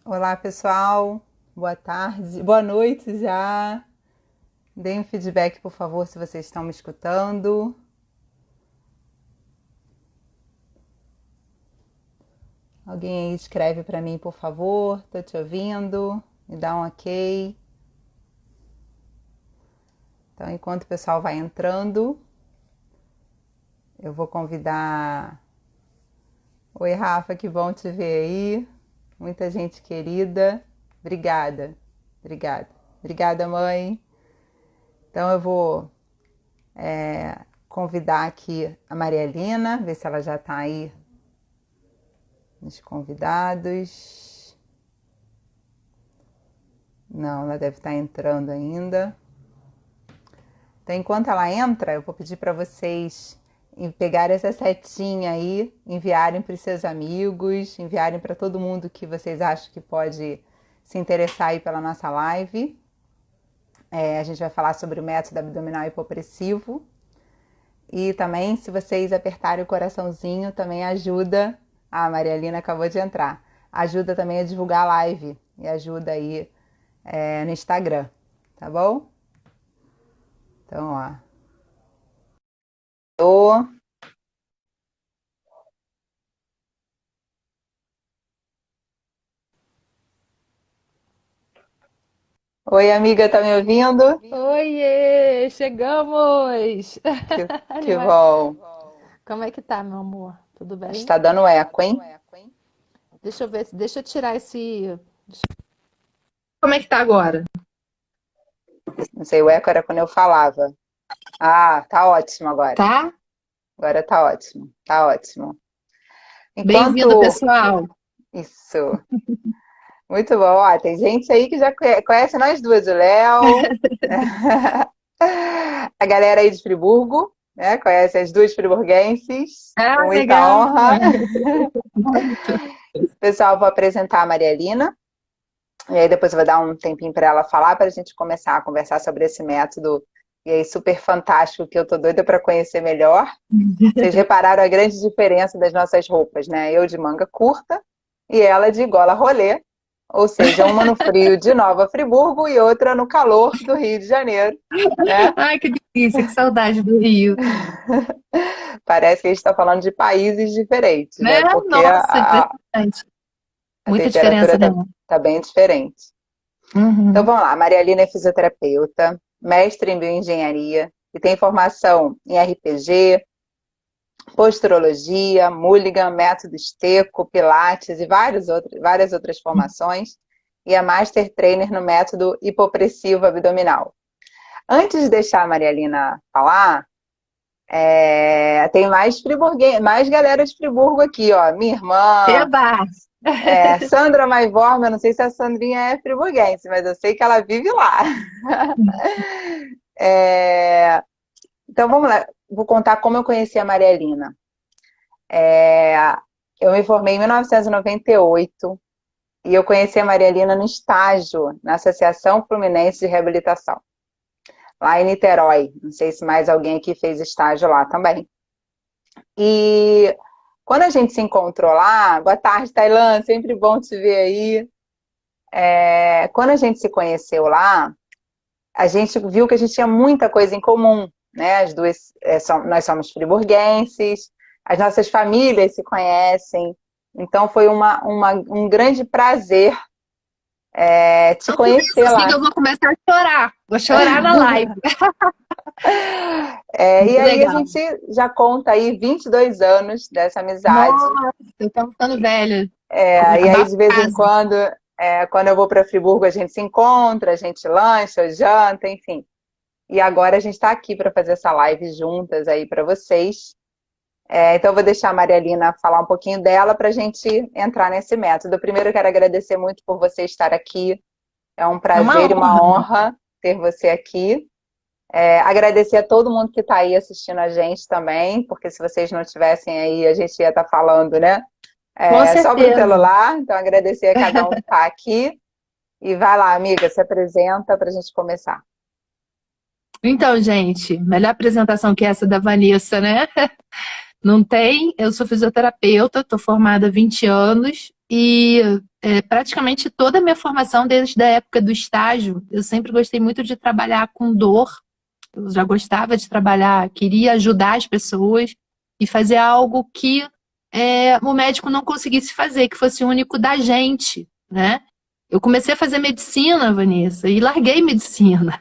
Olá, pessoal. Boa tarde. Boa noite já. Deem um feedback, por favor, se vocês estão me escutando. Alguém aí escreve para mim, por favor. Tô te ouvindo. Me dá um ok. Então, enquanto o pessoal vai entrando, eu vou convidar. Oi, Rafa, que bom te ver aí. Muita gente querida. Obrigada. Obrigada. Obrigada, mãe. Então, eu vou convidar aqui a Maria Helena, ver se ela já está aí nos convidados. Não, ela deve estar entrando ainda. Então, enquanto ela entra, eu vou pedir para vocês pegarem essa setinha aí, enviarem para os seus amigos, enviarem para todo mundo que vocês acham que pode se interessar aí pela nossa live. A gente vai falar sobre o método abdominal hipopressivo. E também, se vocês apertarem o coraçãozinho, também ajuda. A Maria Helena acabou de entrar. Ajuda também a divulgar a live e ajuda aí no Instagram, tá bom? Então, ó. Oi, amiga, tá me ouvindo? Oiê, chegamos! Que, que Anima- bom. Como é que tá, meu amor? Tudo bem? Está dando eco, hein? Deixa eu ver, deixa eu tirar esse. Como é que tá agora? Não sei, o eco era quando eu falava. Ah, tá ótimo agora. Tá? Agora tá ótimo, tá ótimo. Bem-vindo, Enquanto pessoal. isso, muito bom. Ó, tem gente aí que já conhece nós duas, o Léo, a galera aí de Friburgo, né? Conhece as duas friburguenses, Ah, com muita legal. honra. Muito. Pessoal, vou apresentar a Maria Helena, e aí depois eu vou dar um tempinho para ela falar, para a gente começar a conversar sobre esse método, e aí super fantástico, que eu tô doida para conhecer melhor. Vocês repararam a grande diferença das nossas roupas, né? Eu de manga curta e ela de gola rolê, ou seja, uma no frio de Nova Friburgo e outra no calor do Rio de Janeiro, né? Ai, que delícia, que saudade do Rio. Parece que a gente está falando de países diferentes, Né? né? Porque Nossa, impressionante. a Muita temperatura diferença, né? tá bem diferente. Então Uhum. vamos lá, Maria Aline é fisioterapeuta, mestre em bioengenharia e tem formação em RPG, posturologia, Mulligan, método Esteco, Pilates e várias outras formações, e é Master Trainer no método hipopressivo abdominal. Antes de deixar a Maria Helena falar, tem mais galera de Friburgo aqui, ó. Minha irmã, Eba! Sandra Maivorma, eu não sei se a Sandrinha é friburguense, mas eu sei que ela vive lá. É, então vamos lá, vou contar como eu conheci a Maria Helena. É, eu me formei em 1998 e eu conheci a Maria Helena no estágio na Associação Fluminense de Reabilitação, lá em Niterói. Não sei se mais alguém aqui fez estágio lá também. E quando a gente se encontrou lá, boa tarde, Tailã, sempre bom te ver aí. Quando a gente se conheceu lá, a gente viu que a gente tinha muita coisa em comum, né? As duas, nós somos friburguenses, as nossas famílias se conhecem, então foi um grande prazer te Não começa conhecer assim que lá. eu vou começar a chorar. Vou chorar na live. E Muito aí a legal. gente já conta aí 22 anos dessa amizade. Nossa, estamos ficando velhos. E aí de vez em Abafase. quando eu vou para Friburgo, a gente se encontra, a gente lancha, janta, enfim. E agora a gente está aqui para fazer essa live juntas aí para vocês. Então eu vou deixar a Maria Helena falar um pouquinho dela para a gente entrar nesse método. Primeiro eu quero agradecer muito por você estar aqui. É um É uma prazer e uma honra. honra ter você aqui. Agradecer a todo mundo que está aí assistindo a gente também, porque se vocês não estivessem aí, a gente ia estar falando, né? Com Só para o certeza. celular. Então agradecer a cada um que está aqui. E vai lá, amiga, se apresenta para a gente começar. Então, gente, melhor apresentação que essa da Vanessa, né? Não tem. Eu sou fisioterapeuta, estou formada há 20 anos e praticamente toda a minha formação, desde a época do estágio, eu sempre gostei muito de trabalhar com dor. Eu já gostava de trabalhar, queria ajudar as pessoas e fazer algo que o médico não conseguisse fazer, que fosse único da gente, né? Eu comecei a fazer medicina, Vanessa, e larguei medicina.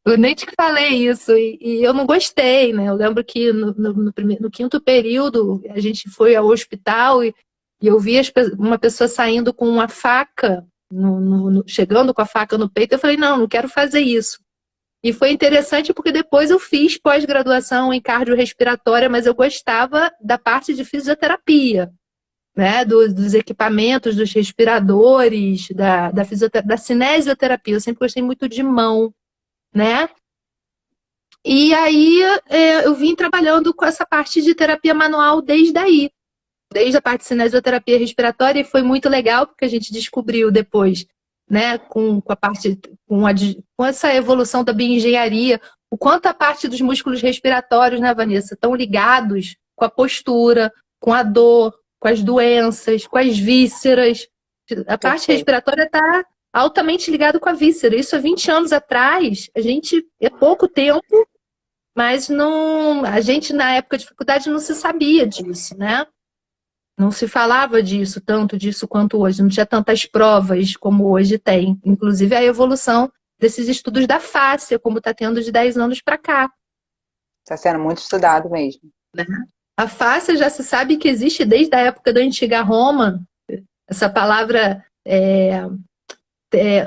Eu nem te falei isso, e eu não gostei, né? Eu lembro que no quinto período a gente foi ao hospital e eu vi uma pessoa saindo com uma faca, chegando com a faca no peito. Eu falei, não, não quero fazer isso. E foi interessante porque depois eu fiz pós-graduação em cardiorrespiratória, mas eu gostava da parte de fisioterapia, né? Dos equipamentos, dos respiradores, da cinesioterapia. Eu sempre gostei muito de mão, né? E aí eu vim trabalhando com essa parte de terapia manual desde aí. Desde a parte de cinesioterapia respiratória, e foi muito legal porque a gente descobriu depois, né, com essa evolução da bioengenharia, o quanto a parte dos músculos respiratórios, né, Vanessa, estão ligados com a postura, com a dor, com as doenças, com as vísceras. A parte Perfeito. respiratória está altamente ligada com a víscera. Isso há 20 anos atrás, é pouco tempo, mas não, a gente na época de faculdade não se sabia disso, né? Não se falava disso, tanto disso quanto hoje. Não tinha tantas provas como hoje tem. Inclusive a evolução desses estudos da fáscia, como está tendo de 10 anos para cá. Está sendo muito estudado mesmo. A fáscia já se sabe que existe desde a época da antiga Roma. Essa palavra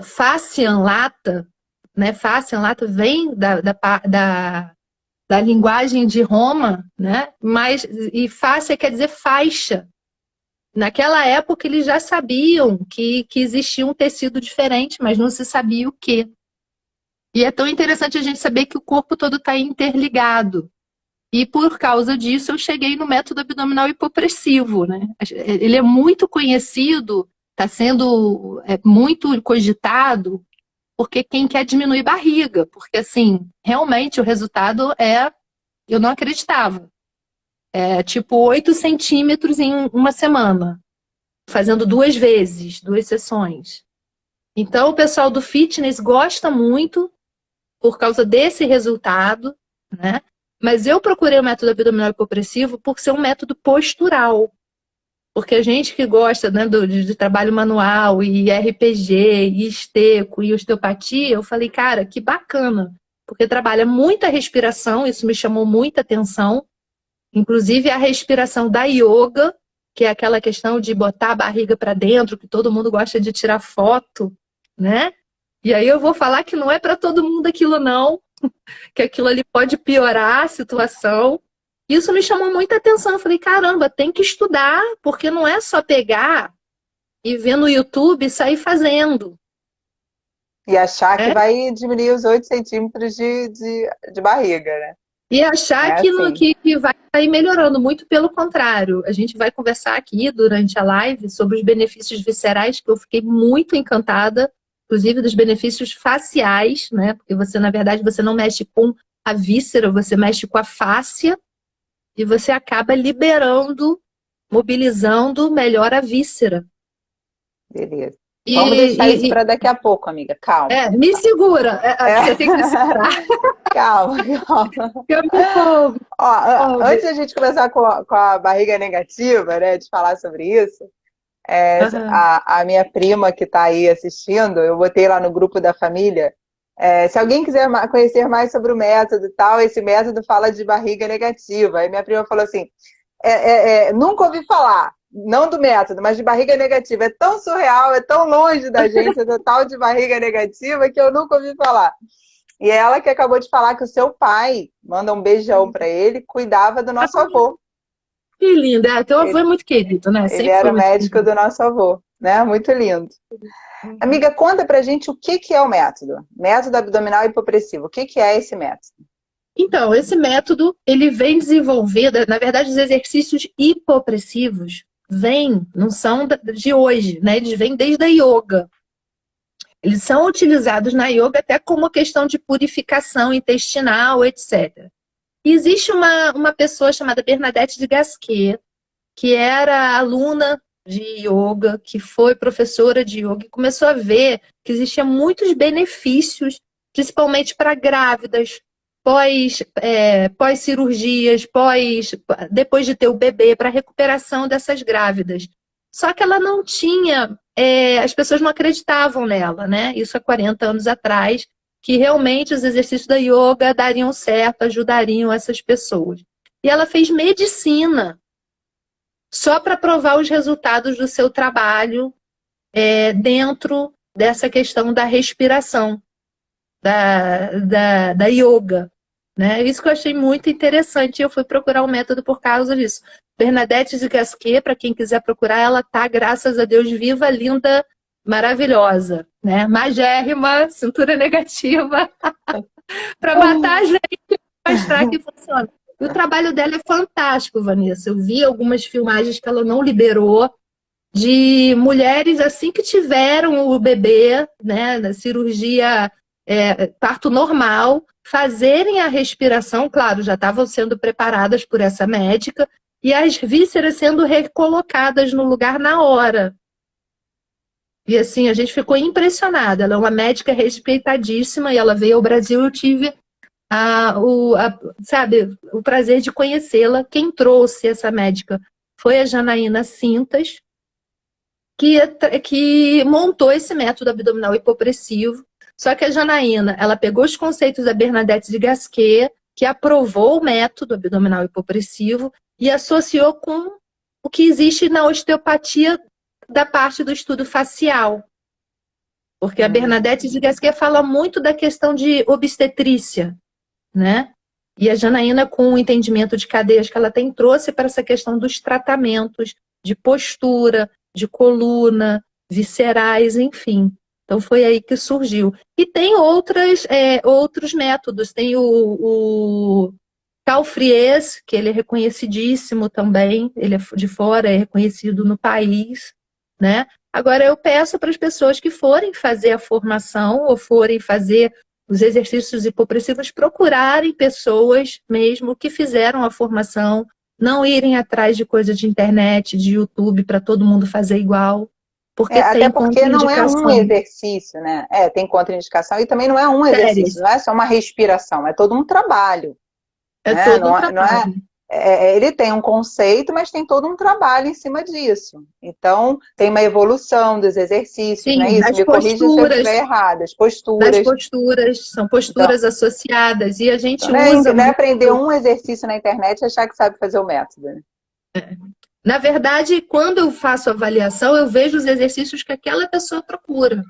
fascian lata, né? Fascian lata vem da linguagem de Roma, né? E fáscia quer dizer faixa. Naquela época eles já sabiam que existia um tecido diferente, mas não se sabia o quê. E é tão interessante a gente saber que o corpo todo está interligado. E por causa disso eu cheguei no método abdominal hipopressivo, né? Ele é muito conhecido, está sendo muito cogitado, porque quem quer diminuir barriga, porque assim, realmente o resultado eu não acreditava. Tipo 8 centímetros em uma semana, fazendo 2 vezes, 2 sessões. Então o pessoal do fitness gosta muito por causa desse resultado, né? Mas eu procurei o método abdominal hipopressivo por ser um método postural. Porque a gente que gosta, né, de trabalho manual, e RPG, e esteco, e osteopatia, eu falei, cara, que bacana. Porque trabalha muita respiração, isso me chamou muita atenção. Inclusive a respiração da yoga, que é aquela questão de botar a barriga para dentro, que todo mundo gosta de tirar foto, né? E aí eu vou falar que não é para todo mundo aquilo não, que aquilo ali pode piorar a situação. Isso me chamou muita atenção. Eu falei, caramba, tem que estudar, porque não é só pegar e ver no YouTube e sair fazendo. E achar que vai diminuir os 8 centímetros de barriga, né? E achar que vai sair melhorando. Muito pelo contrário. A gente vai conversar aqui durante a live sobre os benefícios viscerais, que eu fiquei muito encantada, inclusive dos benefícios faciais, né? Porque você, na verdade, você não mexe com a víscera, você mexe com a fáscia e você acaba liberando, mobilizando melhor a víscera. Beleza. Vamos deixar isso para daqui a pouco, amiga. Calma. Me segura. Você tem que me segurar. Calma. Eu me empolgo. Antes da gente começar com a barriga negativa, né, de falar sobre isso, a minha prima que está aí assistindo, eu botei lá no grupo da família, se alguém quiser conhecer mais sobre o método e tal, esse método fala de barriga negativa. Aí minha prima falou assim, nunca ouvi falar, não do método, mas de barriga negativa. É tão surreal, é tão longe da gente essa tal de barriga negativa que eu nunca ouvi falar. E ela que acabou de falar que o seu pai, manda um beijão para ele, cuidava do nosso avô. Que lindo, teu avô é muito querido, né? Ele era o médico do nosso avô, né? Muito lindo. Amiga, conta pra gente o que é o método. Método abdominal hipopressivo. O que é esse método? Então, esse método, ele vem desenvolvido, na verdade, os exercícios hipopressivos não são de hoje, né? Eles vêm desde a yoga. Eles são utilizados na yoga até como questão de purificação intestinal, etc. E existe uma pessoa chamada Bernadette de Gasquet, que era aluna de yoga, que foi professora de yoga, e começou a ver que existiam muitos benefícios, principalmente para grávidas, pós-cirurgias, depois de ter o bebê, para a recuperação dessas grávidas. Só que ela não tinha, as pessoas não acreditavam nela, né? Isso há 40 anos atrás, que realmente os exercícios da yoga dariam certo, ajudariam essas pessoas. E ela fez medicina só para provar os resultados do seu trabalho dentro dessa questão da respiração, da yoga. Né? Isso que eu achei muito interessante. Eu fui procurar o método por causa disso. Bernadette de Gasquet, para quem quiser procurar, ela tá, graças a Deus, viva, linda, maravilhosa. Né? Magérrima, cintura negativa, para matar a gente e mostrar que funciona. E o trabalho dela é fantástico, Vanessa. Eu vi algumas filmagens que ela não liberou, de mulheres assim que tiveram o bebê, né, na cirurgia parto normal, fazerem a respiração, claro, já estavam sendo preparadas por essa médica, e as vísceras sendo recolocadas no lugar na hora. E assim, a gente ficou impressionada. Ela é uma médica respeitadíssima, e ela veio ao Brasil, eu tive o prazer de conhecê-la. Quem trouxe essa médica foi a Janaína Cintas, que montou esse método abdominal hipopressivo. Só que a Janaína, ela pegou os conceitos da Bernadette de Gasquet, que aprovou o método abdominal hipopressivo e associou com o que existe na osteopatia da parte do estudo facial. Porque a Bernadette de Gasquet fala muito da questão de obstetrícia, né? E a Janaína, com o entendimento de cadeias que ela tem, trouxe para essa questão dos tratamentos de postura, de coluna, viscerais, enfim. Então foi aí que surgiu. E tem outros métodos. Tem o Carl Fries, que ele é reconhecidíssimo também, ele é de fora, é reconhecido no país, né? Agora eu peço para as pessoas que forem fazer a formação ou forem fazer os exercícios hipopressivos procurarem pessoas mesmo que fizeram a formação, não irem atrás de coisa de internet, de YouTube, para todo mundo fazer igual, porque Até tem porque não é um contraindicação. exercício, né? Tem contraindicação e também não é um Sério, exercício, não é só uma respiração, é todo um trabalho. é Né? todo um Não é, trabalho. ele tem um conceito, mas tem todo um trabalho em cima disso. Então, tem uma evolução dos exercícios, não é Sim, isso? Me corrija se eu estiver errada. As das posturas. posturas, são Então, posturas associadas, e a então gente usa não é muito. aprender um exercício na internet e achar que sabe fazer o método. Né? Na verdade, quando eu faço avaliação, eu vejo os exercícios que aquela pessoa procura,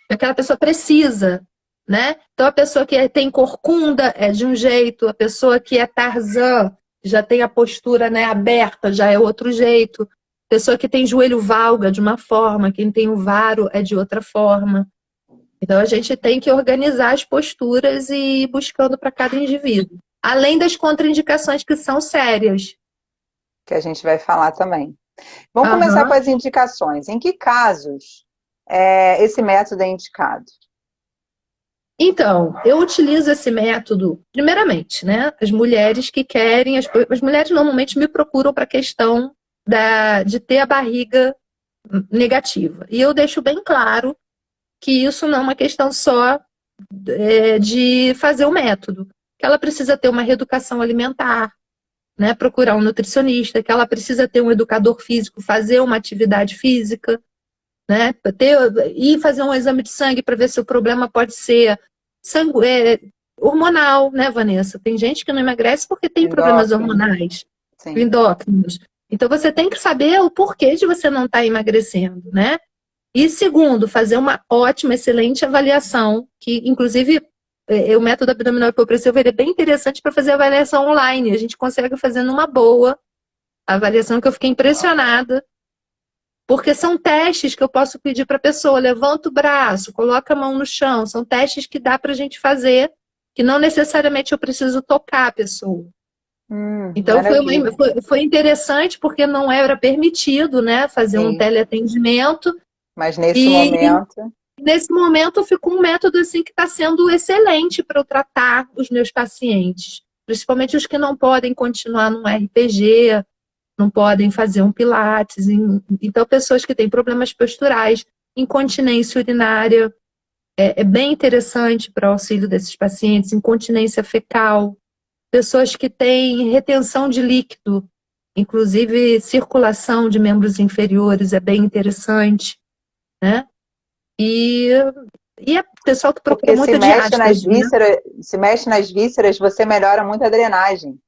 que aquela pessoa precisa, né? Então, a pessoa que tem corcunda é de um jeito, a pessoa que é Tarzan já tem a postura, né, aberta, já é outro jeito. A pessoa que tem joelho valga de uma forma, quem tem o varo é de outra forma. Então, a gente tem que organizar as posturas e ir buscando para cada indivíduo. Além das contraindicações que são sérias. Que a gente vai falar também. Vamos começar com Aham. as indicações. Em que casos esse método é indicado? Então, eu utilizo esse método, primeiramente, né? As mulheres que querem, as mulheres normalmente me procuram para a questão de ter a barriga negativa. E eu deixo bem claro que isso não é uma questão só de fazer o método, que ela precisa ter uma reeducação alimentar, né? Procurar um nutricionista, que ela precisa ter um educador físico, fazer uma atividade física, né? Ir fazer um exame de sangue para ver se o problema pode ser hormonal, né, Vanessa? Tem gente que não emagrece porque tem problemas Endócrino? hormonais, Sim. endócrinos. Então você tem que saber o porquê de você não estar emagrecendo, né? E segundo, fazer uma ótima, excelente avaliação, que inclusive o método abdominal hipopressivo ele é bem interessante para fazer avaliação online. A gente consegue fazer numa boa a avaliação, que eu fiquei impressionada. Porque são testes que eu posso pedir para a pessoa, levanta o braço, coloca a mão no chão, são testes que dá para a gente fazer, que não necessariamente eu preciso tocar a pessoa. Então Maravilha. foi interessante porque não era permitido, né, fazer um Sim. teleatendimento. Mas nesse E momento, nesse momento ficou um método assim que está sendo excelente para eu tratar os meus pacientes. Principalmente os que não podem continuar num RPG, não podem fazer um pilates. Então, pessoas que têm problemas posturais, incontinência urinária, é bem interessante para o auxílio desses pacientes, incontinência fecal, pessoas que têm retenção de líquido, inclusive circulação de membros inferiores, é bem interessante, né? E é pessoal que procura Porque se muita mexe nas diástase, né? vísceras, se mexe nas vísceras, você melhora muito a drenagem,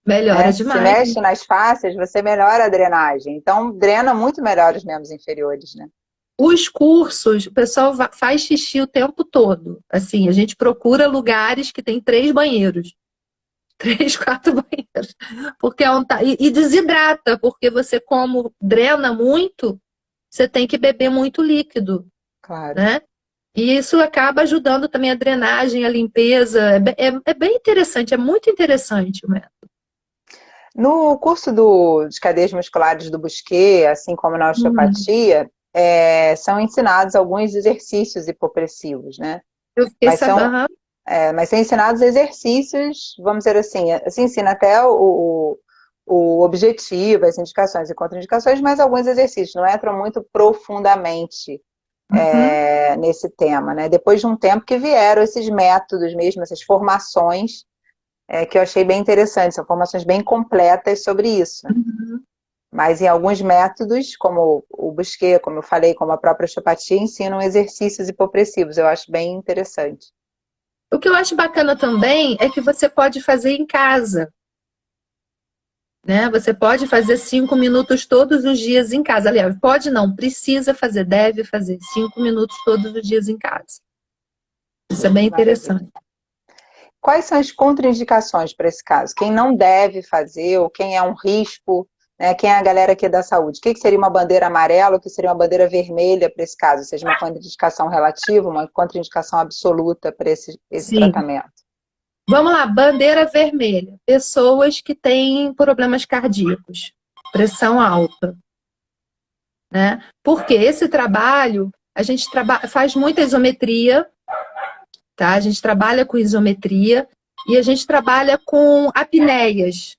Melhora né? Se demais. mexe nas fáscias, você melhora a drenagem. Então, drena muito melhor os membros inferiores, né? Os cursos, o pessoal faz xixi o tempo todo. Assim, a gente procura lugares que tem 3 banheiros. 3, 4 banheiros. Porque e desidrata, porque você, como drena muito, você tem que beber muito líquido, Claro. né? E isso acaba ajudando também a drenagem, a limpeza. É bem interessante, é muito interessante o método. No curso de cadeias musculares do Busquet, assim como na osteopatia, são ensinados alguns exercícios hipopressivos, né? Eu fiquei Mas são, sabendo. mas são ensinados exercícios, vamos dizer assim, se ensina até o objetivo, as indicações e contraindicações, mas alguns exercícios, não entram muito profundamente nesse tema, né? Depois de um tempo que vieram esses métodos mesmo, essas formações, que eu achei bem interessantes, são formações bem completas sobre isso. Uhum. Mas em alguns métodos, como o Busquet, como eu falei, como a própria osteopatia, ensinam exercícios hipopressivos, eu acho bem interessante. O que eu acho bacana também é que você pode fazer em casa, né? Você pode fazer 5 minutos todos os dias em casa. Aliás, pode não, precisa fazer, deve fazer 5 minutos todos os dias em casa. Isso é bem interessante. Quais são as contraindicações para esse caso? Quem não deve fazer, ou quem é um risco, né? Quem é a galera aqui da saúde? O que seria uma bandeira amarela, o que seria uma bandeira vermelha para esse caso? Ou seja, uma contraindicação relativa, uma contraindicação absoluta para esse tratamento? Vamos lá, bandeira vermelha. Pessoas que têm problemas cardíacos, pressão alta, né? Porque esse trabalho, a gente faz muita isometria, tá? A gente trabalha com isometria e a gente trabalha com apneias.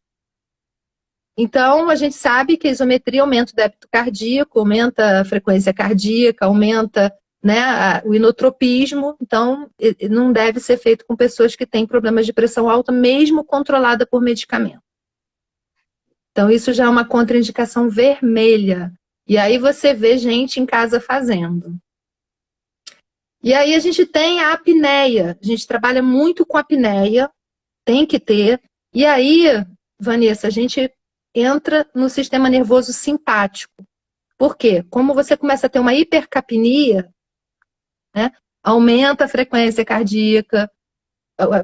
Então, a gente sabe que a isometria aumenta o débito cardíaco, aumenta a frequência cardíaca, aumenta, né, o inotropismo. Então, não deve ser feito com pessoas que têm problemas de pressão alta, mesmo controlada por medicamento. Então, isso já é uma contraindicação vermelha. E aí você vê gente em casa fazendo. E aí a gente tem a apneia. A gente trabalha muito com apneia, tem que ter. E aí, Vanessa, a gente entra no sistema nervoso simpático. Por quê? Como você começa a ter uma hipercapnia, né, aumenta a frequência cardíaca,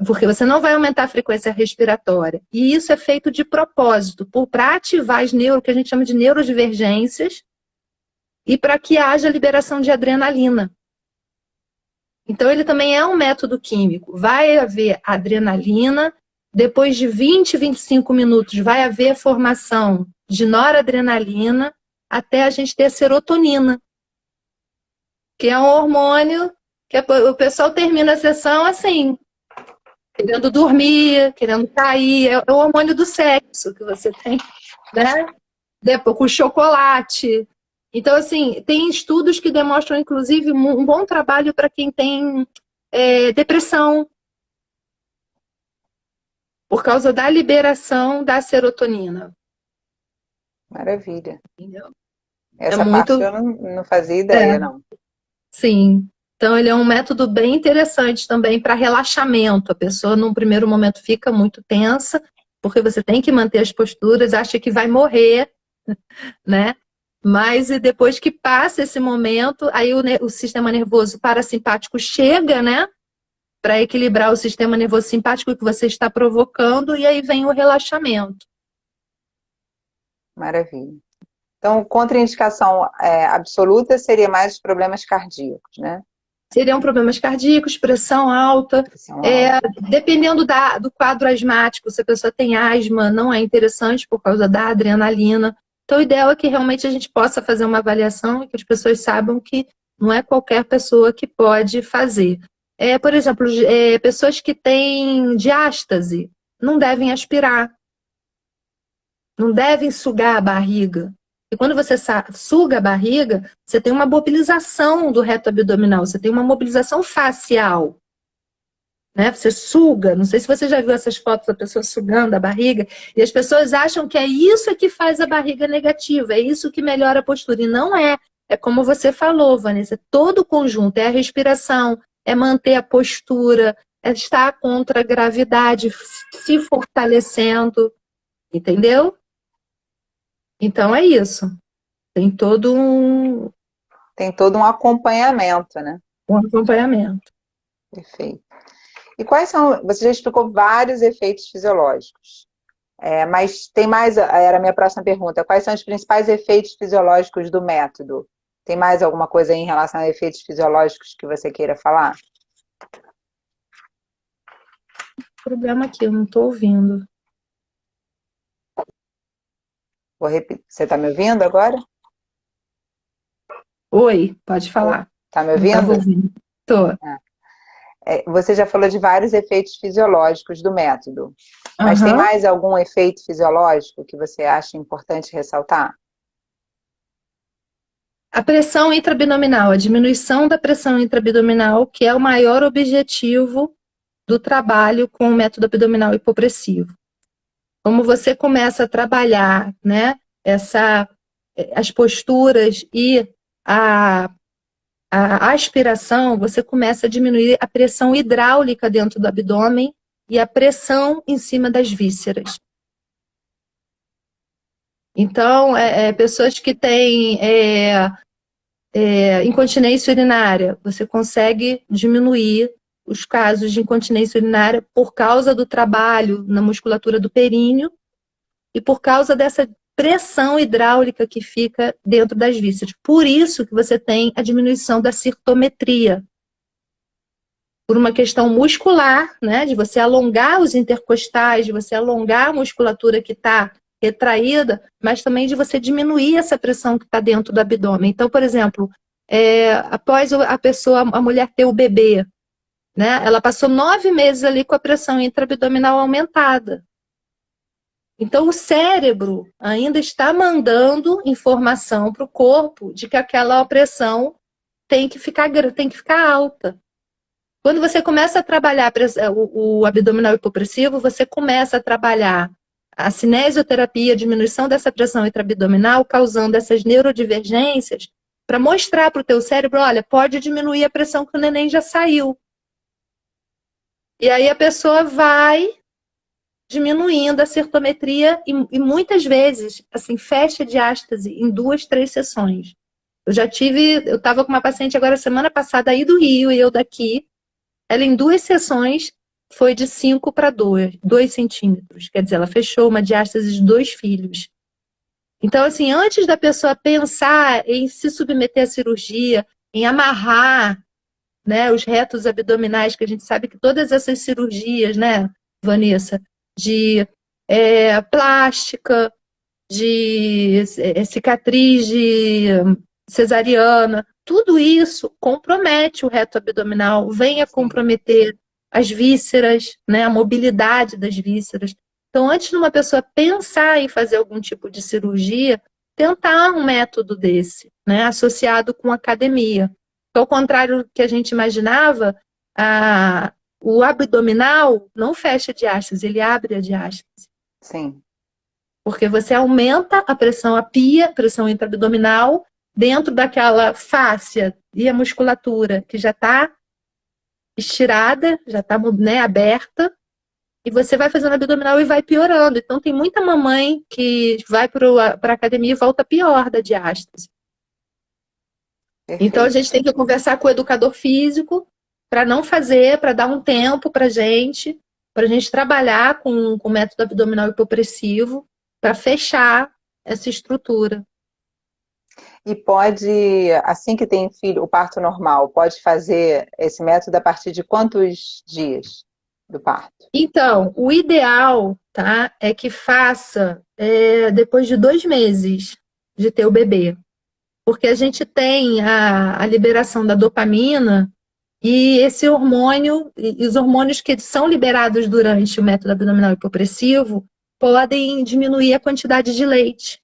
porque você não vai aumentar a frequência respiratória. E isso é feito de propósito, para ativar as que a gente chama de neurodivergências, e para que haja liberação de adrenalina. Então, ele também é um método químico. Vai haver adrenalina, depois de 20, 25 minutos, vai haver a formação de noradrenalina, até a gente ter a serotonina, que é um hormônio que o pessoal termina a sessão assim, querendo dormir, querendo cair. É o hormônio do sexo que você tem, né? Depois com chocolate. Então, assim, tem estudos que demonstram, inclusive, um bom trabalho para quem tem depressão, por causa da liberação da serotonina. Maravilha. Entendeu? Essa parte eu não fazia ideia, não. Sim. Então, ele é um método bem interessante também para relaxamento. A pessoa, num primeiro momento, fica muito tensa, porque você tem que manter as posturas, acha que vai morrer, né? Mas depois que passa esse momento, aí o sistema nervoso parasimpático chega, né? Para equilibrar o sistema nervoso simpático que você está provocando, e aí vem o relaxamento. Maravilha. Então, contraindicação absoluta seria mais os problemas cardíacos, né? Seriam problemas cardíacos, pressão alta. Dependendo do quadro asmático, se a pessoa tem asma, não é interessante por causa da adrenalina. Então, o ideal é que realmente a gente possa fazer uma avaliação e que as pessoas saibam que não é qualquer pessoa que pode fazer. Por exemplo, pessoas que têm diástase, não devem aspirar, não devem sugar a barriga. E quando você suga a barriga, você tem uma mobilização do reto abdominal, você tem uma mobilização facial. Né? Você suga, não sei se você já viu essas fotos da pessoa sugando a barriga, e as pessoas acham que é isso que faz a barriga negativa, é isso que melhora a postura, e não é. É como você falou, Vanessa, é todo o conjunto, é a respiração, é manter a postura, é estar contra a gravidade, se fortalecendo, entendeu? Então é isso. Tem todo Tem todo um acompanhamento, né? um acompanhamento. Perfeito. E quais são, você já explicou vários efeitos fisiológicos, mas tem mais, era a minha próxima pergunta, quais são os principais efeitos fisiológicos do método? Tem mais alguma coisa aí em relação a efeitos fisiológicos que você queira falar? Problema aqui, eu não estou ouvindo. Vou repetir. Você está me ouvindo agora? Oi, pode falar. Está me Não estava ouvindo? ouvindo. Tô. Você já falou de vários efeitos fisiológicos do método, mas tem mais algum efeito fisiológico que você acha importante ressaltar? A pressão intraabdominal, a diminuição da pressão intraabdominal, que é o maior objetivo do trabalho com o método abdominal hipopressivo. Como você começa a trabalhar, né, as posturas e a aspiração, você começa a diminuir a pressão hidráulica dentro do abdômen e a pressão em cima das vísceras. Então, pessoas que têm incontinência urinária, você consegue diminuir os casos de incontinência urinária por causa do trabalho na musculatura do períneo e por causa dessa pressão hidráulica que fica dentro das vísceras. Por isso que você tem a diminuição da cirtometria. Por uma questão muscular, né, de você alongar os intercostais, de você alongar a musculatura que está retraída, mas também de você diminuir essa pressão que está dentro do abdômen. Então, por exemplo, após a mulher ter o bebê, né, ela passou 9 meses ali com a pressão intraabdominal aumentada. Então, o cérebro ainda está mandando informação para o corpo de que aquela pressão tem que ficar alta. Quando você começa a trabalhar o abdominal hipopressivo, você começa a trabalhar a cinesioterapia, a diminuição dessa pressão intraabdominal, causando essas neurodivergências, para mostrar para o teu cérebro, olha, pode diminuir a pressão que o neném já saiu. E aí a pessoa vai diminuindo a cirtometria e muitas vezes, assim, fecha diástase em 2, 3 sessões. Eu estava com uma paciente agora semana passada aí do Rio e eu daqui, ela em 2 sessões foi de 5 para 2 centímetros. Quer dizer, ela fechou uma diástase de 2 filhos. Então, assim, antes da pessoa pensar em se submeter à cirurgia, em amarrar, né, os retos abdominais, que a gente sabe que todas essas cirurgias, né, Vanessa, de plástica, de cicatriz de cesariana, tudo isso compromete o reto abdominal, vem a comprometer as vísceras, né, a mobilidade das vísceras. Então, antes de uma pessoa pensar em fazer algum tipo de cirurgia, tentar um método desse, né, associado com academia. Ao contrário do que a gente imaginava, o abdominal não fecha a diástase, ele abre a diástase. Sim. Porque você aumenta a pressão, a pressão intraabdominal, dentro daquela fáscia e a musculatura que já está estirada, já está, né, aberta, e você vai fazendo abdominal e vai piorando. Então tem muita mamãe que vai para a academia e volta pior da diástase. Perfeito. Então a gente tem que conversar com o educador físico para não fazer, para dar um tempo para a gente trabalhar com o método abdominal hipopressivo, para fechar essa estrutura. E pode, assim que tem filho, o parto normal, pode fazer esse método a partir de quantos dias do parto? Então, o ideal, tá, é que faça depois de 2 meses de ter o bebê. Porque a gente tem a liberação da dopamina E esse hormônio, e os hormônios que são liberados durante o método abdominal hipopressivo podem diminuir a quantidade de leite.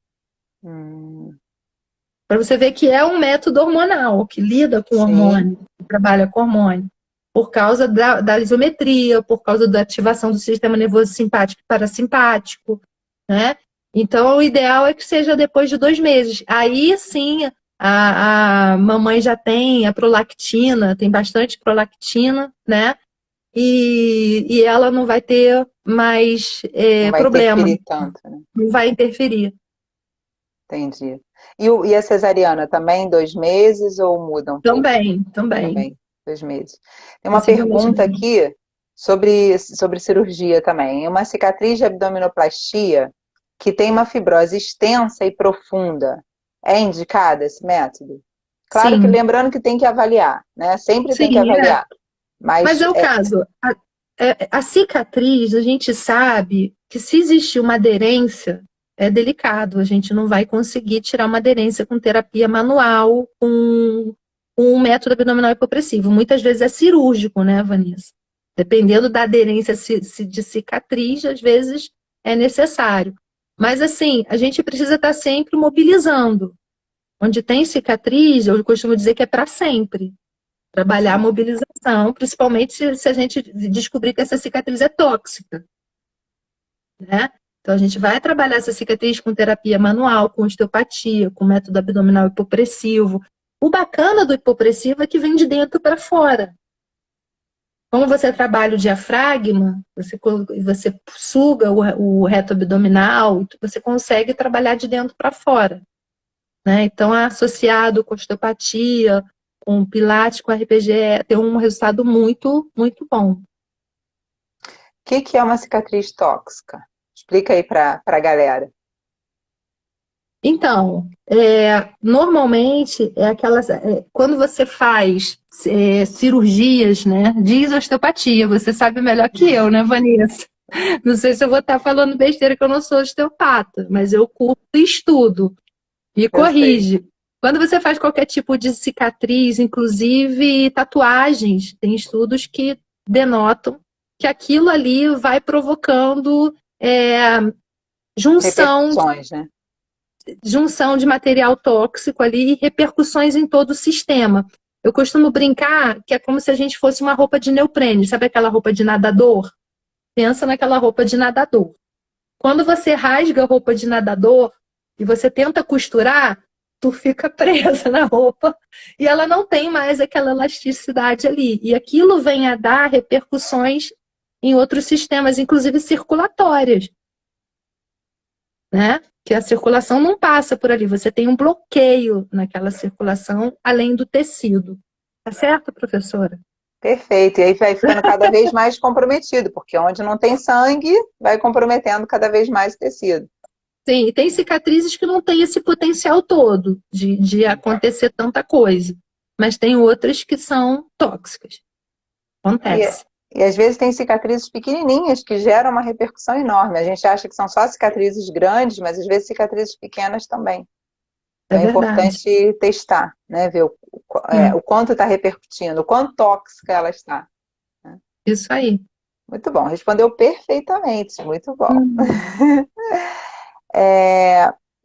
Para você ver que é um método hormonal, que lida com Sim. hormônio, que trabalha com hormônio, por causa da isometria, por causa da ativação do sistema nervoso simpático e parasimpático, né? Então, o ideal é que seja depois de 2 meses. Aí, sim, a mamãe já tem a prolactina, tem bastante prolactina, né? E ela não vai ter mais Não vai problema, interferir tanto, né? não vai interferir. Entendi. E a cesariana também, 2 meses ou muda um pouco? Também, também. Também, 2 meses. Tem uma Possivelmente pergunta 2 meses. aqui sobre cirurgia também. Uma cicatriz de abdominoplastia que tem uma fibrose extensa e profunda. É indicado esse método? Claro que Sim, lembrando que tem que avaliar, né? Sempre tem que sim, é. avaliar. Mas Mas é o caso. A cicatriz, a gente sabe que se existir uma aderência, é delicado. A gente não vai conseguir tirar uma aderência com terapia manual, com um método abdominal hipopressivo. Muitas vezes é cirúrgico, né, Vanessa? Dependendo da aderência de cicatriz, às vezes é necessário. Mas, assim, a gente precisa estar sempre mobilizando. Onde tem cicatriz, eu costumo dizer que é para sempre. Trabalhar a sim. mobilização, principalmente se a gente descobrir que essa cicatriz é tóxica, né? Então, a gente vai trabalhar essa cicatriz com terapia manual, com osteopatia, com método abdominal hipopressivo. O bacana do hipopressivo é que vem de dentro para fora. Como você trabalha o diafragma, você suga o reto abdominal, você consegue trabalhar de dentro para fora, né? Então, é associado com osteopatia, com pilates, com RPG, tem um resultado muito, muito bom. O que é uma cicatriz tóxica? Explica aí para a galera. Então, normalmente é aquelas. Quando você faz cirurgias, né? Diz osteopatia, você sabe melhor que eu, né, Vanessa? Não sei se eu vou estar falando besteira, que eu não sou osteopata, mas eu curto e estudo. Me Eu sei. corrige. Quando você faz qualquer tipo de cicatriz, inclusive tatuagens, tem estudos que denotam que aquilo ali vai provocando junção Repercussões, né? junção de material tóxico ali e repercussões em todo o sistema. Eu costumo brincar que é como se a gente fosse uma roupa de neoprene, sabe aquela roupa de nadador? Pensa naquela roupa de nadador. Quando você rasga a roupa de nadador e você tenta costurar, tu fica presa na roupa e ela não tem mais aquela elasticidade ali. E aquilo vem a dar repercussões em outros sistemas, inclusive circulatórias, né? Que a circulação não passa por ali, você tem um bloqueio naquela circulação, além do tecido. Tá certo, professora? Perfeito. E aí vai ficando cada vez mais comprometido, porque onde não tem sangue, vai comprometendo cada vez mais o tecido. Sim, e tem cicatrizes que não têm esse potencial todo de acontecer tanta coisa, mas tem outras que são tóxicas. E, Acontece. e às vezes tem cicatrizes pequenininhas que geram uma repercussão enorme. A gente acha que são só cicatrizes grandes, mas às vezes cicatrizes pequenas também. É Então é verdade. importante testar, né? Ver Sim, o quanto está repercutindo, o quanto tóxica ela está. Né? isso aí. Muito bom, respondeu perfeitamente, muito bom. Hum.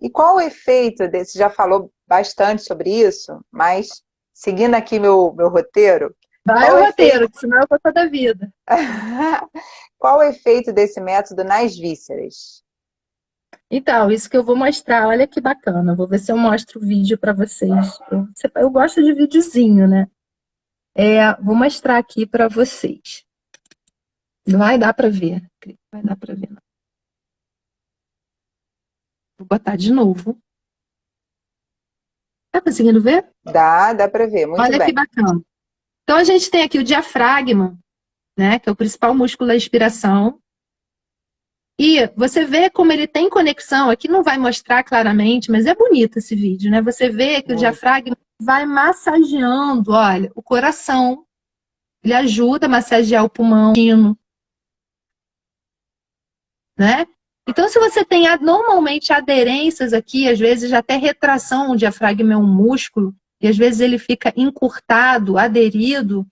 E qual o efeito desse? Já falou bastante sobre isso, mas seguindo aqui meu roteiro, Vai qual o o efeito, roteiro, que senão eu vou toda a vida. qual o efeito desse método nas vísceras? Então, isso que eu vou mostrar, olha que bacana. Vou ver se eu mostro o vídeo para vocês. Eu gosto de videozinho, né? Vou mostrar aqui para vocês. Vai dar para ver. Vai dar para ver. Vou botar de novo. Tá conseguindo ver? Dá para ver, muito Olha que bem. bacana. Então, a gente tem aqui o diafragma, né? Que é o principal músculo da respiração. E você vê como ele tem conexão. Aqui não vai mostrar claramente, mas é bonito esse vídeo, né? Você vê que o Muito. diafragma vai massageando, olha, o coração. Ele ajuda a massagear o pulmão, né? Então, se você tem normalmente aderências aqui, às vezes até retração, o diafragma é um músculo, e às vezes ele fica encurtado, aderido,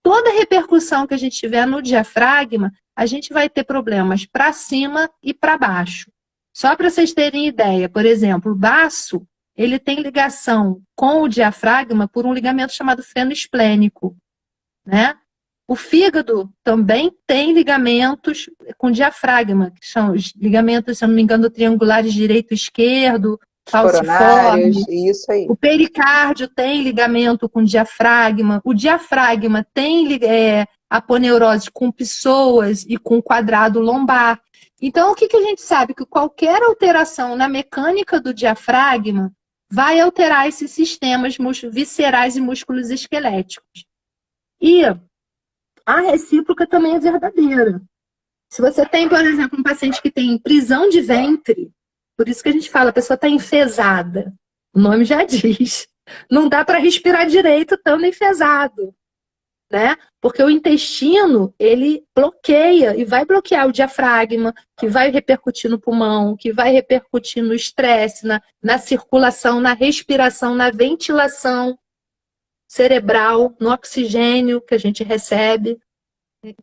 toda repercussão que a gente tiver no diafragma, a gente vai ter problemas para cima e para baixo. Só para vocês terem ideia, por exemplo, o baço, ele tem ligação com o diafragma por um ligamento chamado feno esplênico, né? O fígado também tem ligamentos com diafragma, que são os ligamentos, se eu não me engano, triangulares direito e esquerdo, Coronários, falciforme. isso aí. O pericárdio tem ligamento com diafragma. O diafragma tem aponeurose com psoas e com quadrado lombar. Então, o que a gente sabe? Que qualquer alteração na mecânica do diafragma vai alterar esses sistemas viscerais e músculos esqueléticos. E a recíproca também é verdadeira. Se você tem, por exemplo, um paciente que tem prisão de ventre, por isso que a gente fala, a pessoa está enfesada. O nome já diz. Não dá para respirar direito estando enfesado, né? Porque o intestino, ele bloqueia e vai bloquear o diafragma, que vai repercutir no pulmão, que vai repercutir no estresse, na circulação, na respiração, na ventilação cerebral, no oxigênio que a gente recebe.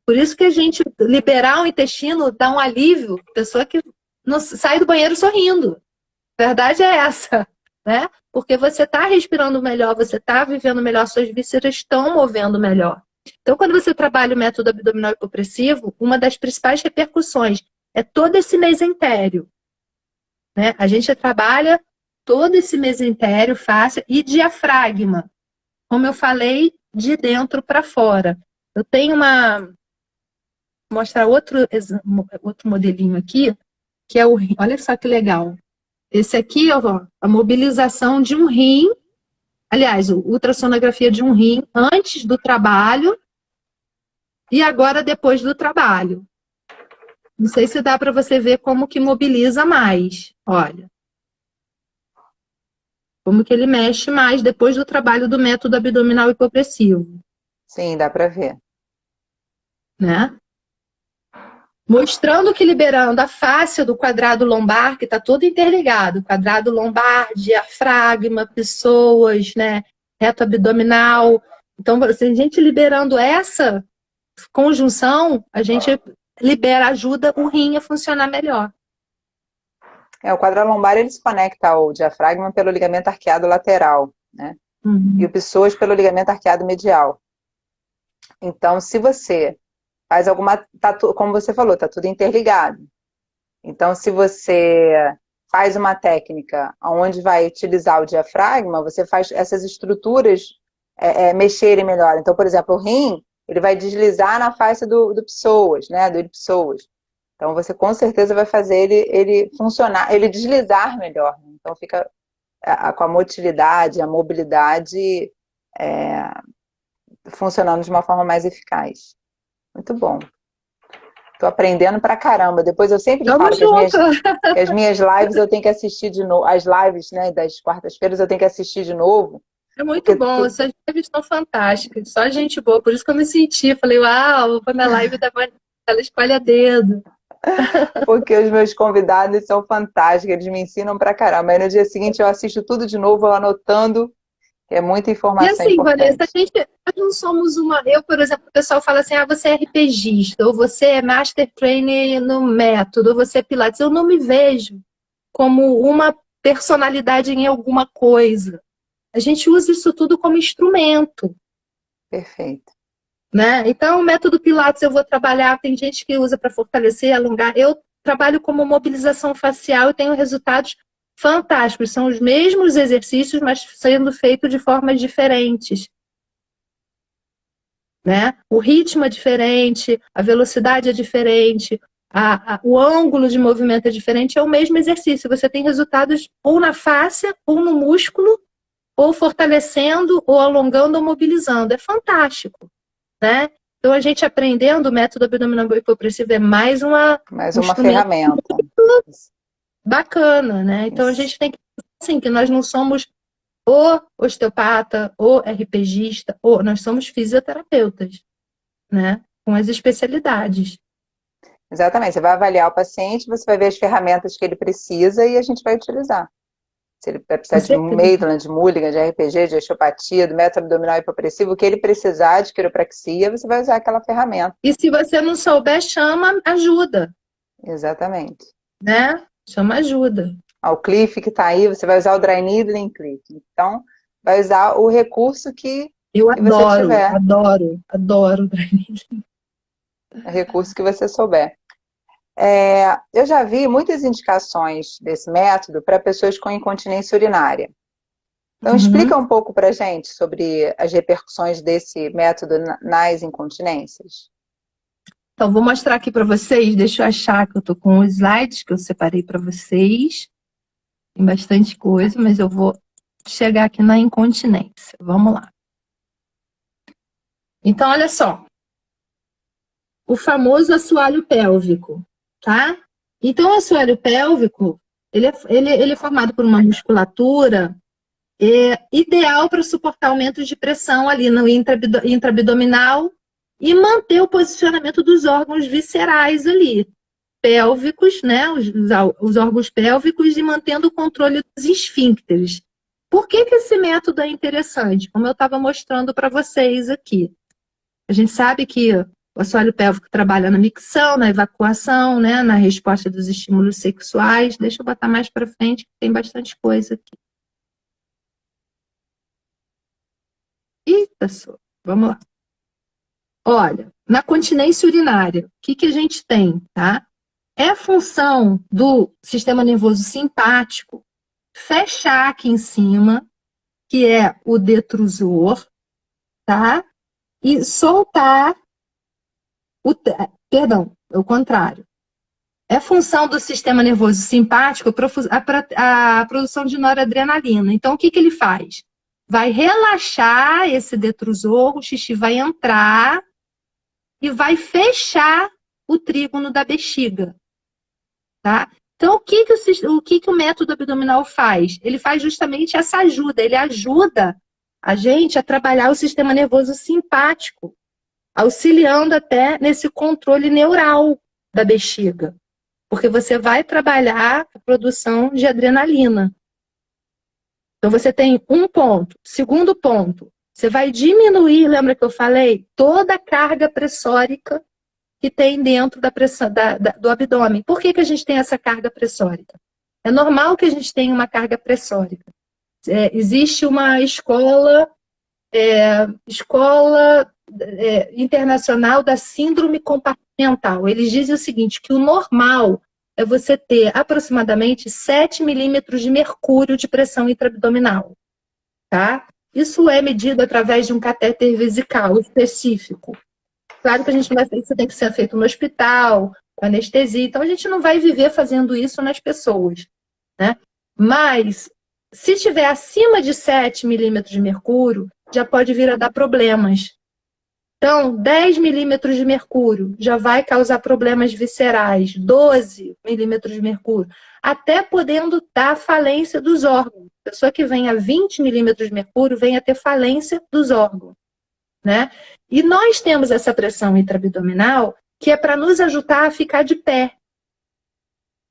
Por isso que a gente liberar o intestino dá um alívio, pessoa que não sai do banheiro sorrindo. A verdade é essa, né? Porque você está respirando melhor, você está vivendo melhor, suas vísceras estão movendo melhor. Então, quando você trabalha o método abdominal hipopressivo, uma das principais repercussões é todo esse mesentério, né? A gente trabalha todo esse mesentério, fáscia e diafragma. Como eu falei, de dentro para fora. Eu tenho vou mostrar outro modelinho aqui, que é o rim. Olha só que legal. Esse aqui, ó, a mobilização de um rim, aliás, a ultrassonografia de um rim antes do trabalho e agora depois do trabalho. Não sei se dá para você ver como que mobiliza mais. Olha. Como que ele mexe mais depois do trabalho do método abdominal hipopressivo. Sim, dá para ver. Né? Mostrando que liberando a fáscia do quadrado lombar, que está todo interligado, quadrado lombar, diafragma, psoas, né? Reto abdominal. Então, se a gente liberando essa conjunção, a gente ajuda o rim a funcionar melhor. O quadrado lombar ele se conecta ao diafragma pelo ligamento arqueado lateral, né? E o psoas pelo ligamento arqueado medial. Então, se você faz como você falou, está tudo interligado. Então, se você faz uma técnica onde vai utilizar o diafragma, você faz essas estruturas mexerem melhor. Então, por exemplo, o rim, ele vai deslizar na face do psoas, né? Do ilipsoas. Então, você com certeza vai fazer ele funcionar, ele deslizar melhor. Né? Então, fica com a motilidade, a mobilidade funcionando de uma forma mais eficaz. Muito bom. Estou aprendendo pra caramba. Depois eu sempre falo que as minhas lives eu tenho que assistir de novo. As lives, né, das quartas-feiras eu tenho que assistir de novo. É muito bom, essas lives estão fantásticas. Só gente boa, por isso que eu me senti. Falei, uau, vou na live da Vanessa, ela escolhe a dedo. Porque os meus convidados são fantásticos, eles me ensinam pra caramba. Aí no dia seguinte eu assisto tudo de novo, eu anotando, que é muita informação importante. E assim, importante. Vanessa, nós não somos uma... Eu, por exemplo, o pessoal fala assim, você é RPGista, ou você é Master Trainer no método, ou você é Pilates. Eu não me vejo como uma personalidade em alguma coisa. A gente usa isso tudo como instrumento. Perfeito. Né? Então, o método Pilates eu vou trabalhar, tem gente que usa para fortalecer, alongar. Eu trabalho como mobilização facial e tenho resultados fantásticos. São os mesmos exercícios, mas sendo feitos de formas diferentes. Né? O ritmo é diferente, a velocidade é diferente, o ângulo de movimento é diferente, é o mesmo exercício. Você tem resultados ou na fáscia, ou no músculo, ou fortalecendo, ou alongando, ou mobilizando. É fantástico. Né? Então, a gente aprendendo o método abdominal hipopressivo é mais uma ferramenta bacana, né? Então, a gente tem que pensar assim, que nós não somos o osteopata, o RPGista, nós somos fisioterapeutas, né? Com as especialidades. Exatamente. Você vai avaliar o paciente, você vai ver as ferramentas que ele precisa e a gente vai utilizar. Se ele vai Com precisar de certeza. Maitland, de Mulligan, de RPG, de osteopatia, do método abdominal hipopressivo, o que ele precisar de quiropraxia, você vai usar aquela ferramenta. E se você não souber, chama ajuda, Exatamente. né? Chama ajuda. O Cliff que está aí, você vai usar o Dry Needling Cliff. Então, vai usar o recurso Eu que você adoro, tiver, adoro, adoro. o recurso que você souber. Eu já vi muitas indicações desse método para pessoas com incontinência urinária. Então, explica Uhum. um pouco para a gente sobre as repercussões desse método nas incontinências. Então, vou mostrar aqui para vocês. Deixa eu achar que eu tô com os slides que eu separei para vocês. Tem bastante coisa, mas eu vou chegar aqui na incontinência. Vamos lá. Então, olha só. O famoso assoalho pélvico, tá? Então, o assoalho pélvico, ele é formado por uma musculatura ideal para suportar aumentos de pressão ali no intraabdominal e manter o posicionamento dos órgãos viscerais ali, pélvicos, né? Os órgãos pélvicos e mantendo o controle dos esfíncteres. Por que esse método é interessante? Como eu estava mostrando para vocês aqui. A gente sabe que o assoalho pélvico trabalha na micção, na evacuação, né? Na resposta dos estímulos sexuais. Deixa eu botar mais para frente, que tem bastante coisa aqui. Eita, só. Vamos lá. Olha, na continência urinária, o que a gente tem, tá? É a função do sistema nervoso simpático fechar aqui em cima, que é o detrusor, tá? E soltar perdão, é o contrário. É função do sistema nervoso simpático a produção de noradrenalina. Então, o que ele faz? Vai relaxar esse detrusor, o xixi vai entrar e vai fechar o trígono da bexiga, tá? Então, o que o método abdominal faz? Ele faz justamente essa ajuda, ele ajuda a gente a trabalhar o sistema nervoso simpático, auxiliando até nesse controle neural da bexiga, porque você vai trabalhar a produção de adrenalina. Então, você tem um ponto. Segundo ponto, você vai diminuir, lembra que eu falei? Toda a carga pressórica que tem dentro da pressão, do abdômen. Por que a gente tem essa carga pressórica? É normal que a gente tenha uma carga pressórica. Existe uma escola internacional da síndrome compartimental. Eles dizem o seguinte, que o normal é você ter aproximadamente 7 milímetros de mercúrio de pressão intraabdominal, tá? Isso é medido através de um catéter vesical específico. Claro que a gente não vai fazer, isso tem que ser feito no hospital, com anestesia, então a gente não vai viver fazendo isso nas pessoas, né? Mas, se estiver acima de 7 milímetros de mercúrio, já pode vir a dar problemas. Então, 10 milímetros de mercúrio já vai causar problemas viscerais, 12 milímetros de mercúrio, até podendo dar falência dos órgãos. A pessoa que vem a 20 milímetros de mercúrio vem a ter falência dos órgãos, né? E nós temos essa pressão intraabdominal que é para nos ajudar a ficar de pé.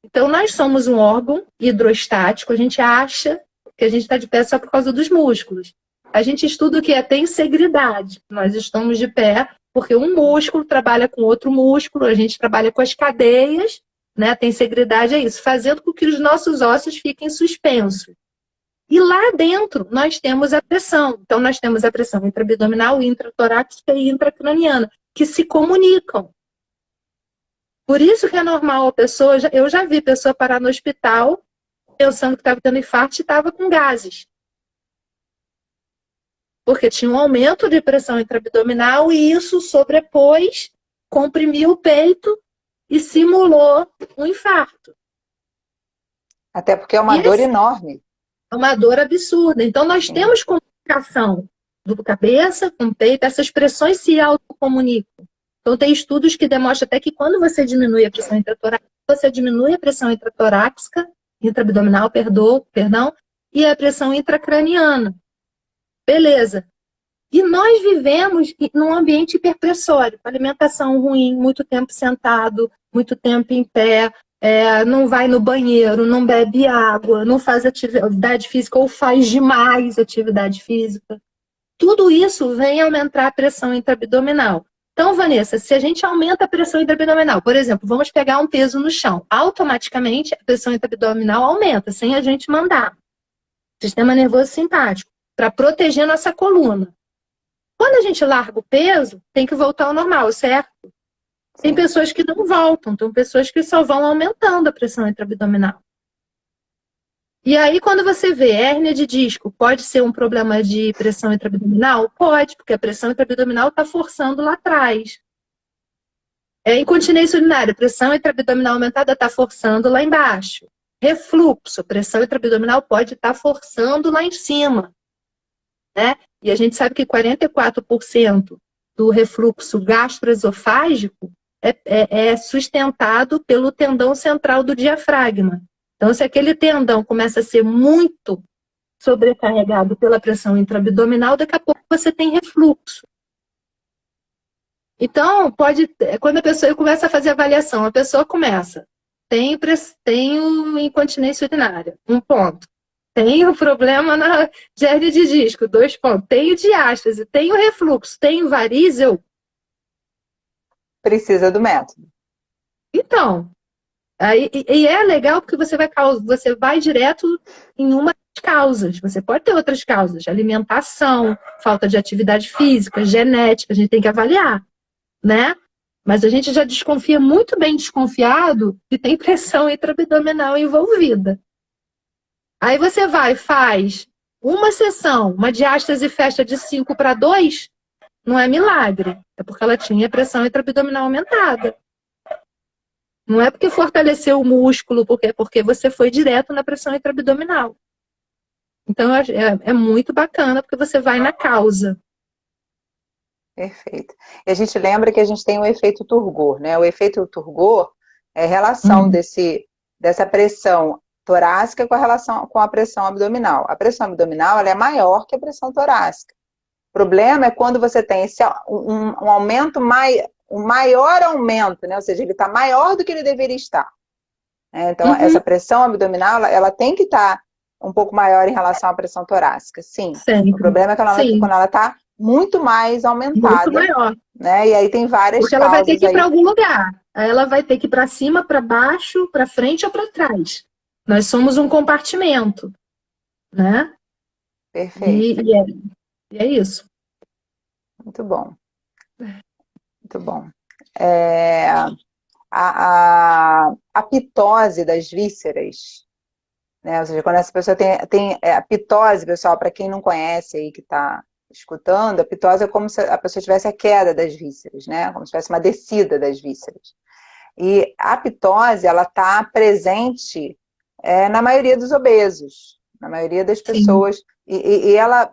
Então, nós somos um órgão hidrostático, a gente acha que a gente está de pé só por causa dos músculos. A gente estuda o que é tensegridade. Nós estamos de pé porque um músculo trabalha com outro músculo, a gente trabalha com as cadeias, né? A tensegridade é isso, fazendo com que os nossos ossos fiquem suspensos. E lá dentro nós temos a pressão. Então, nós temos a pressão intraabdominal, intratorácica e intracraniana, que se comunicam. Por isso que é normal a pessoa... Eu já vi pessoa parar no hospital pensando que estava tendo infarto e estava com gases. Porque tinha um aumento de pressão intraabdominal e isso sobrepôs, comprimiu o peito e simulou um infarto. Até porque é uma dor enorme. É uma dor absurda. Então, nós temos comunicação do cabeça com o peito, essas pressões se autocomunicam. Então, tem estudos que demonstram até que quando você diminui a pressão intratorácica, você diminui a pressão intraabdominal, perdão, e a pressão intracraniana. Beleza. E nós vivemos num ambiente hiperpressório, alimentação ruim, muito tempo sentado, muito tempo em pé, não vai no banheiro, não bebe água, não faz atividade física ou faz demais atividade física. Tudo isso vem aumentar a pressão intraabdominal. Então, Vanessa, se a gente aumenta a pressão intraabdominal, por exemplo, vamos pegar um peso no chão, automaticamente a pressão intraabdominal aumenta, sem a gente mandar. Sistema nervoso simpático, para proteger nossa coluna. Quando a gente larga o peso, tem que voltar ao normal, certo? Tem pessoas que não voltam, tem pessoas que só vão aumentando a pressão intraabdominal. E aí, quando você vê hérnia de disco, pode ser um problema de pressão intraabdominal? Pode, porque a pressão intraabdominal está forçando lá atrás. Incontinência urinária, pressão intraabdominal aumentada está forçando lá embaixo. Refluxo, pressão intraabdominal pode estar forçando lá em cima. Né? E a gente sabe que 44% do refluxo gastroesofágico é sustentado pelo tendão central do diafragma. Então, se aquele tendão começa a ser muito sobrecarregado pela pressão intraabdominal, daqui a pouco você tem refluxo. Então, quando a pessoa começa a fazer avaliação, a pessoa começa, tenho incontinência urinária, 1 ponto. Tenho problema de hérnia de disco, 2 pontos. Tenho diástase, tenho refluxo, tenho varizes, Precisa do método. Então, e é legal porque você vai direto em uma das causas. Você pode ter outras causas, alimentação, falta de atividade física, genética, a gente tem que avaliar, né? Mas a gente já desconfia, muito bem desconfiado, que tem pressão intraabdominal envolvida. Aí você faz uma sessão, uma diástase fecha de 5/2, não é milagre. É porque ela tinha pressão intraabdominal aumentada. Não é porque fortaleceu o músculo, porque você foi direto na pressão intraabdominal. Então, é muito bacana, porque você vai na causa. Perfeito. E a gente lembra que a gente tem o efeito Turgot, né? O efeito Turgot é a relação dessa pressão torácica com a pressão abdominal. A pressão abdominal ela é maior que a pressão torácica. O problema é quando você tem um aumento um maior aumento, né? Ou seja, ele está maior do que ele deveria estar. Então, essa pressão abdominal, ela tem que estar um pouco maior em relação à pressão torácica, sim. Sempre. O problema é quando ela está muito mais aumentada. Muito maior. Né? E aí tem várias Porque causas. Ela vai ter que ir para algum lugar. Aí ela vai ter que ir para cima, para baixo, para frente ou para trás. Nós somos um compartimento. Né? Perfeito. E é isso. Muito bom. Muito bom. A pitose das vísceras, né? Ou seja, quando essa pessoa tem a pitose, pessoal, para quem não conhece aí que está escutando, a pitose é como se a pessoa tivesse a queda das vísceras, né? Como se tivesse uma descida das vísceras. E a pitose, ela está presente na maioria dos obesos, na maioria das pessoas. Sim. E ela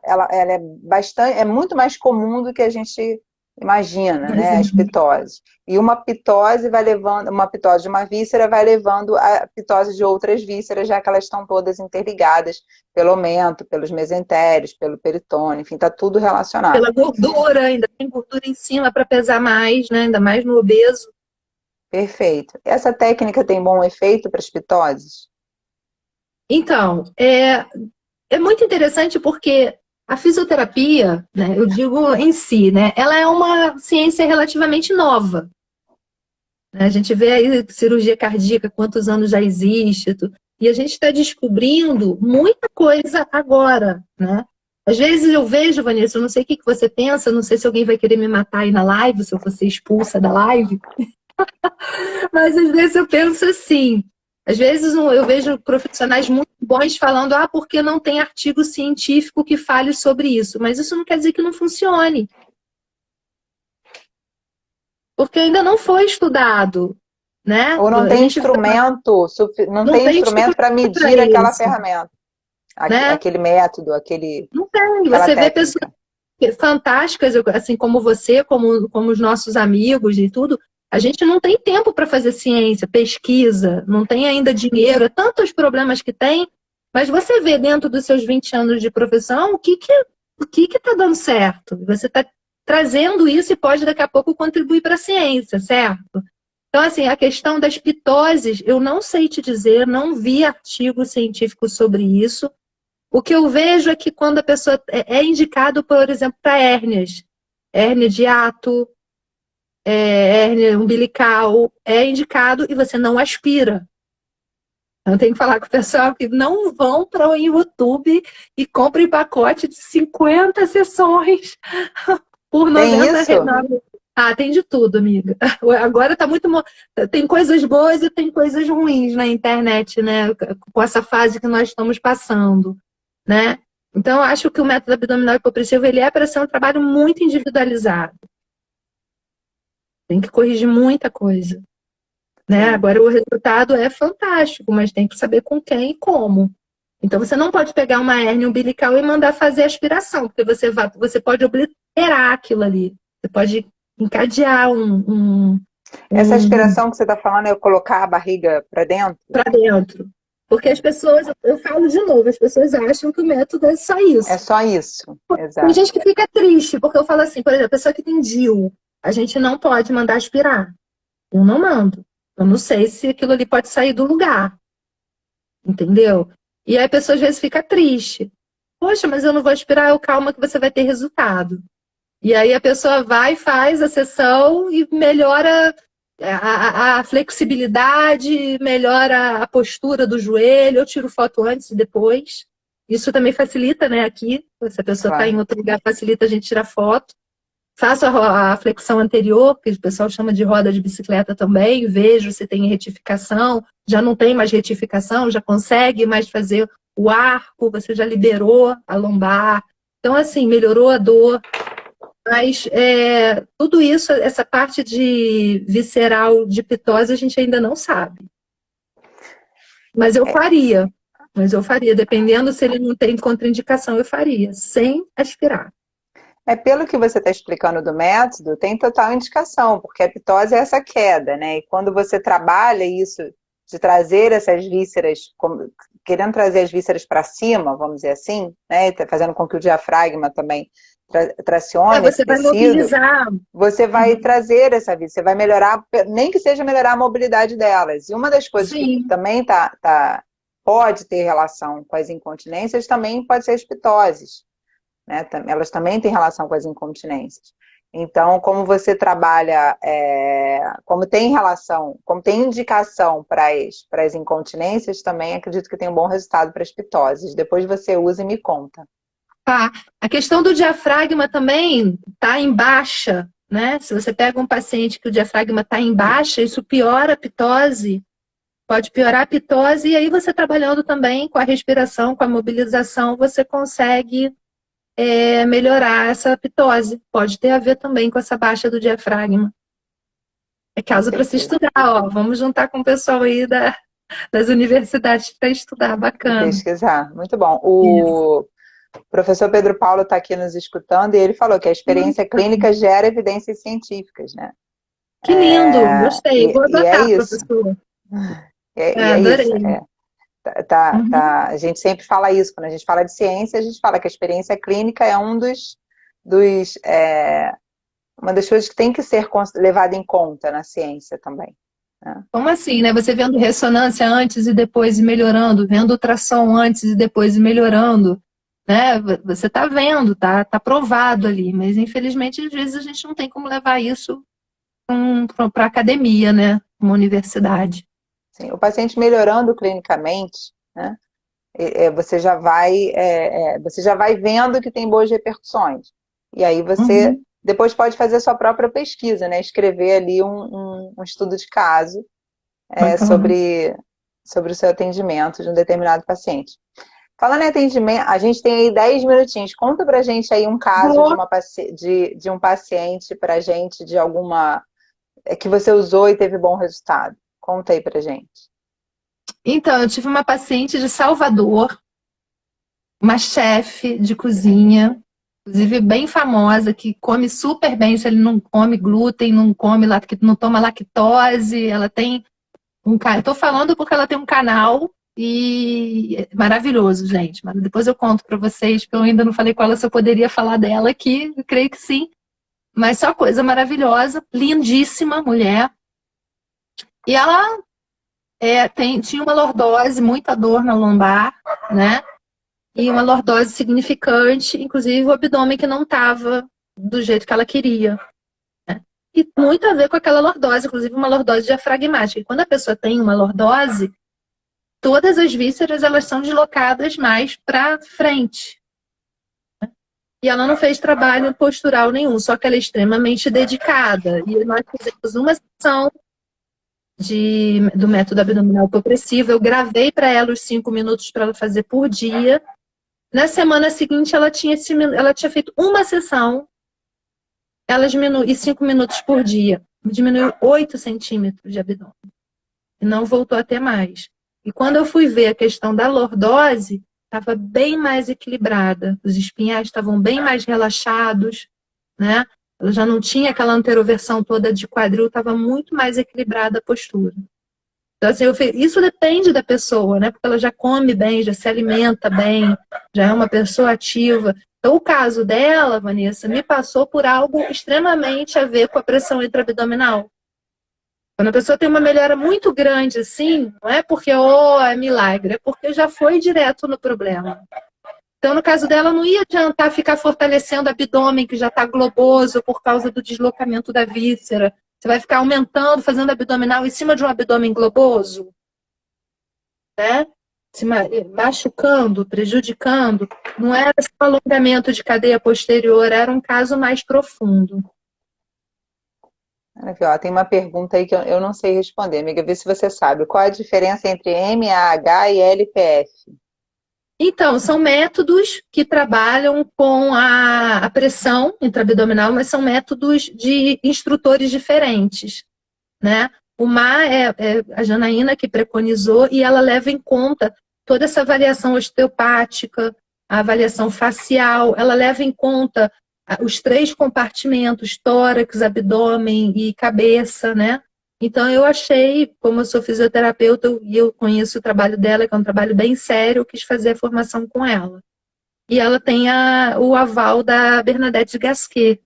é muito mais comum do que a gente imagina, né? As pitoses. E uma pitose uma pitose de uma víscera vai levando a pitose de outras vísceras, já que elas estão todas interligadas pelo aumento, pelos mesentérios, pelo peritônio, enfim, está tudo relacionado. Pela gordura, ainda tem gordura em cima para pesar mais, né? Ainda mais no obeso. Perfeito. Essa técnica tem bom efeito para as pitoses? Então, é muito interessante porque a fisioterapia, né, eu digo em si, né, ela é uma ciência relativamente nova. A gente vê aí cirurgia cardíaca, quantos anos já existe, e a gente está descobrindo muita coisa agora, né? Às vezes eu vejo, Vanessa, eu não sei o que você pensa, não sei se alguém vai querer me matar aí na live, se eu for ser expulsa da live, mas às vezes eu penso assim, às vezes eu vejo profissionais muito bons falando, porque não tem artigo científico que fale sobre isso. Mas isso não quer dizer que não funcione. Porque ainda não foi estudado, né? Ou não tem instrumento, não tem instrumento para medir aquela ferramenta. Né? Aquele método, aquele... Não tem. Você vê pessoas fantásticas, assim como você, como os nossos amigos e tudo. A gente não tem tempo para fazer ciência, pesquisa, não tem ainda dinheiro, é tantos problemas que tem, mas você vê dentro dos seus 20 anos de profissão o que está dando certo. Você está trazendo isso e pode daqui a pouco contribuir para a ciência, certo? Então, assim, a questão das pitoses, eu não sei te dizer, não vi artigo científico sobre isso. O que eu vejo é que quando a pessoa é indicado, por exemplo, para hérnias, hérnia de hiato, hérnia umbilical, é indicado e você não aspira. Eu tenho que falar com o pessoal que não vão para o YouTube e comprem pacote de 50 sessões por Tem 90 isso? reais. Ah, tem de tudo, amiga. Agora tá muito. Tem coisas boas e tem coisas ruins na internet, né? Com essa fase que nós estamos passando, né? Então, eu acho que o método abdominal hipopressivo ele é para ser um trabalho muito individualizado. Tem que corrigir muita coisa, né? Sim. Agora, o resultado é fantástico, mas tem que saber com quem e como. Então, você não pode pegar uma hérnia umbilical e mandar fazer aspiração, porque você pode obliterar aquilo ali. Você pode encadear Essa um aspiração que você está falando é eu colocar a barriga para dentro? para dentro. Porque as pessoas, eu falo de novo, as pessoas acham que o método é só É isso. só isso, Tem exato. gente que fica triste, porque eu falo assim, por exemplo, a pessoa que tem DIU, a gente não pode mandar aspirar. Eu não mando. Eu não sei se aquilo ali pode sair do lugar. Entendeu? E aí a pessoa às vezes fica triste. Poxa, mas eu não vou aspirar. Eu, calma que você vai ter resultado. E aí a pessoa vai, faz a sessão e melhora a flexibilidade, melhora a postura do joelho. Eu tiro foto antes e depois. Isso também facilita, né? Aqui, se a pessoa está em Claro. outro lugar, facilita a gente tirar foto. Faço a flexão anterior, que o pessoal chama de roda de bicicleta também, vejo se tem retificação, já não tem mais retificação, já consegue mais fazer o arco, você já liberou a lombar. Então, assim, melhorou a dor. Mas tudo isso, essa parte de visceral de pitose, a gente ainda não sabe. Mas eu É, faria. Mas eu faria, dependendo se ele não tem contraindicação, eu faria, sem aspirar. pelo que você está explicando do método, tem total indicação, porque a pitose é essa queda, né? E quando você trabalha isso, de trazer essas vísceras, querendo trazer as vísceras para cima, vamos dizer assim, né? Fazendo com que o diafragma também tracione esse Você vai tecido, mobilizar. você vai trazer essa víscera, você vai melhorar, nem que seja melhorar a mobilidade delas. E uma das coisas que Sim. também pode ter relação com as incontinências também pode ser as pitoses, né? Elas também têm relação com as incontinências. Então, como você trabalha, como tem relação, como tem indicação para as incontinências, também acredito que tem um bom resultado para as pitoses. Depois você usa e me conta. Tá. A questão do diafragma também está em baixa, né? Se você pega um paciente que o diafragma está em baixa, isso piora a pitose, pode piorar a pitose, e aí você trabalhando também com a respiração, com a mobilização, você consegue melhorar essa pitose. Pode ter a ver também com essa baixa do diafragma. É Com caso para se certeza. estudar, ó. Vamos juntar com o pessoal aí das universidades para estudar, E bacana. pesquisar. Muito bom. Isso. O professor Pedro Paulo está aqui nos escutando e ele falou que a experiência clínica gera evidências científicas, né? Que lindo, gostei. Vou E é adotar, isso. professor. E é isso. Adorei. Uhum. A gente sempre fala isso. Quando a gente fala de ciência, a gente fala que a experiência clínica é uma das coisas que tem que ser levada em conta na ciência também, né? Como assim, né? Você vendo ressonância antes e depois e melhorando, vendo ultrassom antes e depois e melhorando, né? Você está vendo, tá provado ali, mas infelizmente às vezes a gente não tem como levar isso para a academia, né? Uma universidade. Sim, o paciente melhorando clinicamente, né? Você já vai vendo que tem boas repercussões. E aí você Uhum. depois pode fazer a sua própria pesquisa, né? Escrever ali um estudo de caso Bacana. sobre o seu atendimento de um determinado paciente. Falando em atendimento, a gente tem aí 10 minutinhos. Conta pra gente aí um caso Vou. de um paciente pra gente, de alguma que você usou e teve bom resultado. Conta aí pra gente. Então, eu tive uma paciente de Salvador, uma chefe de cozinha, inclusive bem famosa, que come super bem, se ele não come glúten, não toma lactose, ela tem eu tô falando porque ela tem um canal e é maravilhoso, gente. Mas depois eu conto para vocês, porque eu ainda não falei com ela se eu poderia falar dela aqui, eu creio que sim. Mas só coisa maravilhosa, lindíssima mulher. E ela tinha uma lordose, muita dor na lombar, né? E uma lordose significante, inclusive o abdômen que não estava do jeito que ela queria. E muito a ver com aquela lordose, inclusive uma lordose diafragmática. E quando a pessoa tem uma lordose, todas as vísceras elas são deslocadas mais para frente. E ela não fez trabalho postural nenhum, só que ela é extremamente dedicada. E nós fizemos uma sessão do método abdominal progressivo. Eu gravei para ela os 5 minutos para ela fazer por dia. Na semana seguinte, ela tinha feito uma sessão, ela diminuiu 5 minutos por dia. Diminuiu 8 centímetros de abdômen. E não voltou a ter mais. E quando eu fui ver a questão da lordose, estava bem mais equilibrada. Os espinhais estavam bem mais relaxados, né? Ela já não tinha aquela anteroversão toda de quadril, estava muito mais equilibrada a postura. Então, assim, isso depende da pessoa, né? Porque ela já come bem, já se alimenta bem, já é uma pessoa ativa. Então, o caso dela, Vanessa, me passou por algo extremamente a ver com a pressão intraabdominal. Quando a pessoa tem uma melhora muito grande assim, não é porque, é milagre, é porque já foi direto no problema. Então, no caso dela, não ia adiantar ficar fortalecendo o abdômen, que já está globoso por causa do deslocamento da víscera. Você vai ficar aumentando, fazendo abdominal em cima de um abdômen globoso, né? Se machucando, prejudicando. Não era esse alongamento de cadeia posterior, era um caso mais profundo. Aqui, ó, tem uma pergunta aí que eu não sei responder, amiga. Vê se você sabe. Qual a diferença entre MAH e LPF? Então, são métodos que trabalham com a pressão intraabdominal, mas são métodos de instrutores diferentes, né? O MA é a Janaína que preconizou e ela leva em conta toda essa avaliação osteopática, a avaliação facial, ela leva em conta os 3 compartimentos, tórax, abdômen e cabeça, né? Então, eu achei, como eu sou fisioterapeuta e eu conheço o trabalho dela, que é um trabalho bem sério, eu quis fazer a formação com ela. E ela tem o aval da Bernadette Gasquet,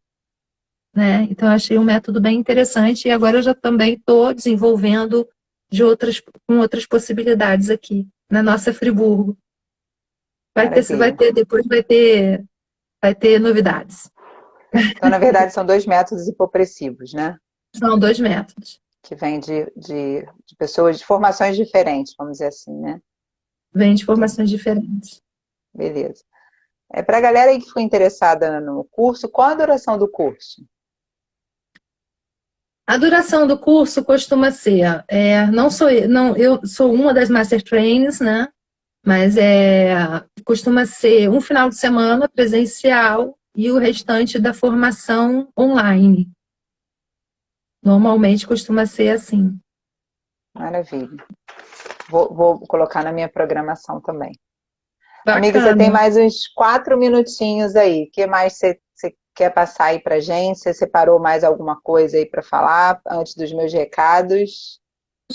né? Então, eu achei um método bem interessante e agora eu já também estou desenvolvendo com outras possibilidades aqui, na nossa Friburgo. Depois vai ter novidades. Então, na verdade, são 2 métodos hipopressivos, né? São 2 métodos. Que vêm de pessoas de formações diferentes, vamos dizer assim, né? Vem de formações diferentes. Beleza. Para a galera aí que foi interessada no curso, qual a duração do curso? A duração do curso costuma ser, eu sou uma das Master Trainers, né? Mas costuma ser um final de semana presencial e o restante da formação online. Normalmente costuma ser assim. Maravilha. Vou colocar na minha programação também. Bacana. Amiga, você tem mais uns 4 minutinhos aí. O que mais você quer passar aí pra gente? Você separou mais alguma coisa aí para falar antes dos meus recados?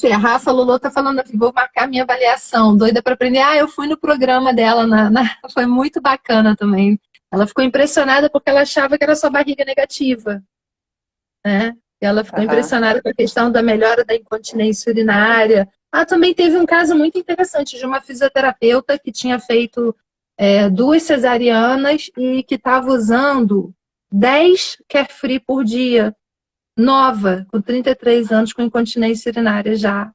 A Rafa Lolo tá falando assim, vou marcar minha avaliação, doida para aprender. Eu fui no programa dela, foi muito bacana também. Ela ficou impressionada porque ela achava que era só barriga negativa, né? E ela ficou impressionada com a questão da melhora da incontinência urinária. Também teve um caso muito interessante de uma fisioterapeuta que tinha feito 2 cesarianas e que estava usando 10 Carefree por dia. Nova, com 33 anos, com incontinência urinária já.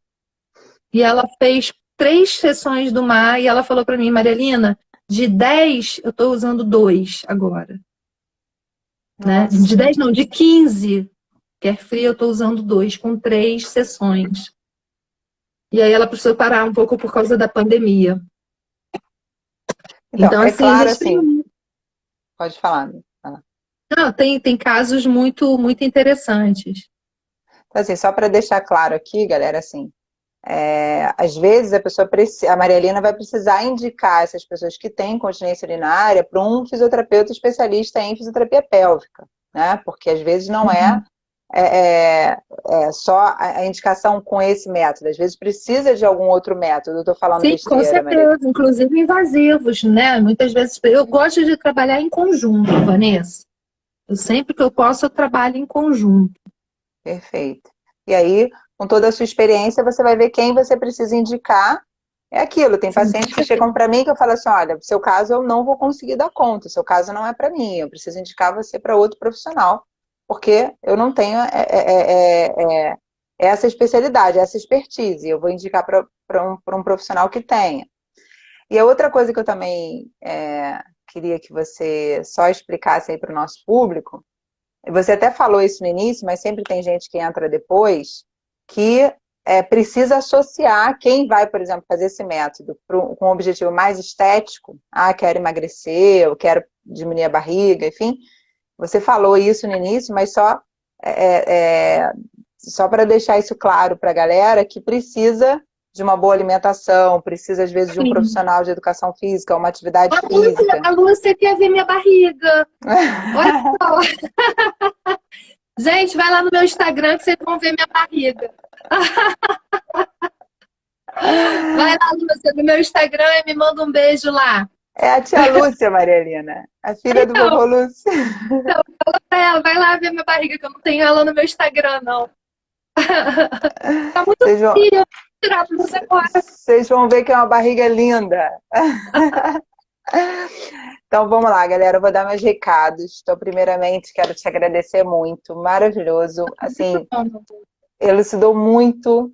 E ela fez 3 sessões do MA e ela falou para mim, Marielina, de 10 eu estou usando 2 agora. Né? De 10 não, de 15 Carefree eu estou usando 2, com 3 sessões. E aí ela precisou parar um pouco por causa da pandemia. Então assim, claro assim. Pode falar. Não, tem casos muito, muito interessantes. Então, assim, só para deixar claro aqui, galera, assim, às vezes a Marielina vai precisar indicar essas pessoas que têm incontinência urinária para um fisioterapeuta especialista em fisioterapia pélvica, né? Porque às vezes não é só a indicação com esse método, às vezes precisa de algum outro método. Eu estou falando besteira, com certeza, Marielina. Inclusive invasivos, né? Muitas vezes eu gosto de trabalhar em conjunto, Vanessa. Sempre que eu posso, eu trabalho em conjunto. Perfeito. E aí, com toda a sua experiência, você vai ver quem você precisa indicar. É aquilo, tem Sim, pacientes que chegam para mim que eu falo assim, olha, seu caso eu não vou conseguir dar conta, seu caso não é para mim, eu preciso indicar você para outro profissional, porque eu não tenho essa especialidade, essa expertise, eu vou indicar para um profissional que tenha. E a outra coisa que eu também queria que você só explicasse aí para o nosso público, você até falou isso no início, mas sempre tem gente que entra depois, que precisa associar quem vai, por exemplo, fazer esse método com um objetivo mais estético, quero emagrecer, eu quero diminuir a barriga, enfim, você falou isso no início, mas só para deixar isso claro para a galera, que precisa de uma boa alimentação, precisa às vezes de um sim. profissional de educação física, uma atividade física. A Lúcia quer ver minha barriga. Olha só. Gente, vai lá no meu Instagram que vocês vão ver minha barriga. Vai lá, Lúcia, no meu Instagram e me manda um beijo lá. É a tia Lúcia, Marielina, a filha do vovô Lúcio. Então, fala pra ela, vai lá ver minha barriga, que eu não tenho ela no meu Instagram, não. Tá muito frio, eu vou tirar pra você agora. Vocês vão ver que é uma barriga linda. Então vamos lá, galera, eu vou dar meus recados. Então, primeiramente, quero te agradecer muito, maravilhoso. Assim, elucidou muito.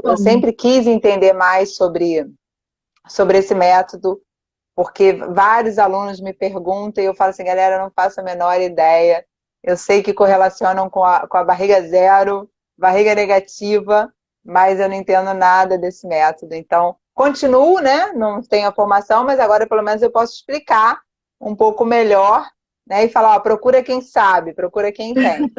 Eu sempre quis entender mais sobre esse método, porque vários alunos me perguntam e eu falo assim, galera, eu não faço a menor ideia. Eu sei que correlacionam com a barriga zero, barriga negativa, mas eu não entendo nada desse método. Então, continuo, né? Não tenho a formação, mas agora pelo menos eu posso explicar um pouco melhor, né? E falar, ó, procura quem sabe, procura quem entende.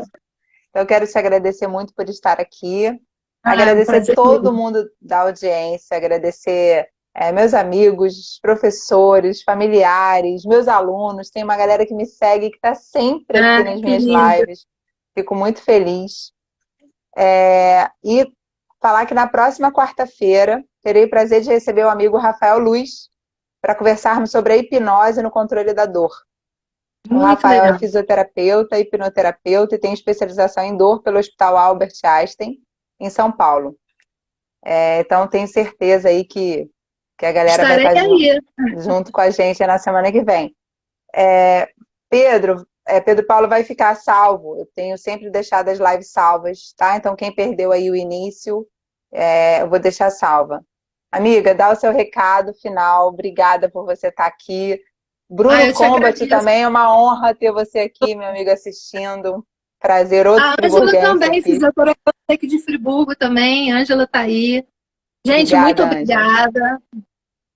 Então, eu quero te agradecer muito por estar aqui. Agradecer todo mundo da audiência, agradecer meus amigos, professores, familiares, meus alunos. Tem uma galera que me segue, que está sempre aqui nas minhas lives. Fico muito feliz. E falar que na próxima quarta-feira terei o prazer de receber o amigo Rafael Luiz para conversarmos sobre a hipnose no controle da dor. O Rafael é fisioterapeuta, hipnoterapeuta e tem especialização em dor pelo Hospital Albert Einstein, em São Paulo. Então, tenho certeza aí que a galera vai estar junto com a gente na semana que vem. Pedro Paulo vai ficar salvo. Eu tenho sempre deixado as lives salvas, tá? Então, quem perdeu aí o início, eu vou deixar salva. Amiga, dá o seu recado final. Obrigada por você estar aqui. Bruno Combat, também é uma honra ter você aqui, meu amigo, assistindo. Prazer, outro friburguense. A Ângela também, fisioterapeuta aqui de Friburgo também. A Ângela tá aí. Gente, obrigada, muito obrigada.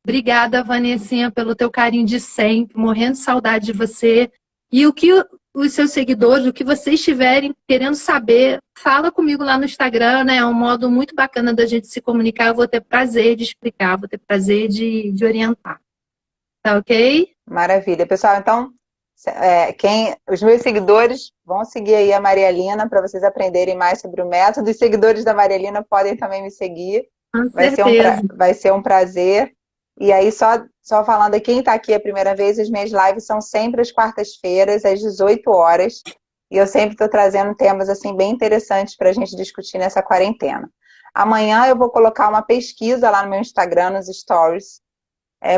Obrigada, Vanessinha, pelo teu carinho de sempre. Morrendo de saudade de você. E o que os seus seguidores, o que vocês estiverem querendo saber, fala comigo lá no Instagram, né? É um modo muito bacana da gente se comunicar. Eu vou ter prazer de explicar, vou ter prazer de orientar. Tá ok? Maravilha. Pessoal, então, os meus seguidores vão seguir aí a Marielina para vocês aprenderem mais sobre o método. Os seguidores da Marielina podem também me seguir. Com certeza. Vai ser um prazer. E aí, só falando, quem está aqui a primeira vez, as minhas lives são sempre às quartas-feiras, às 18 horas. E eu sempre estou trazendo temas assim bem interessantes para a gente discutir nessa quarentena. Amanhã eu vou colocar uma pesquisa lá no meu Instagram, nos stories,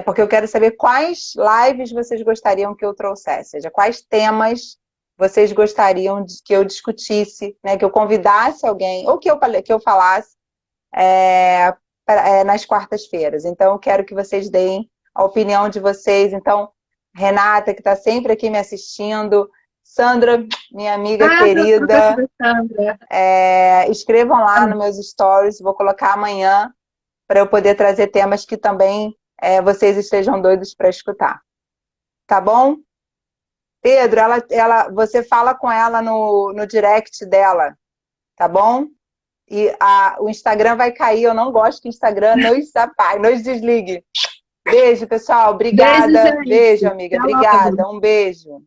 porque eu quero saber quais lives vocês gostariam que eu trouxesse, ou seja, quais temas vocês gostariam que eu discutisse, né, que eu convidasse alguém, ou que eu falasse nas quartas-feiras. Então, eu quero que vocês deem a opinião de vocês. Então, Renata, que está sempre aqui me assistindo, Sandra, minha amiga querida, escrevam lá nos meus stories, vou colocar amanhã para eu poder trazer temas que também vocês estejam doidos para escutar. Tá bom? Pedro, você fala com ela no direct dela, tá bom? E o Instagram vai cair, eu não gosto que o Instagram nos desligue. Beijo, pessoal, obrigada. Beijo, amiga, obrigada, um beijo.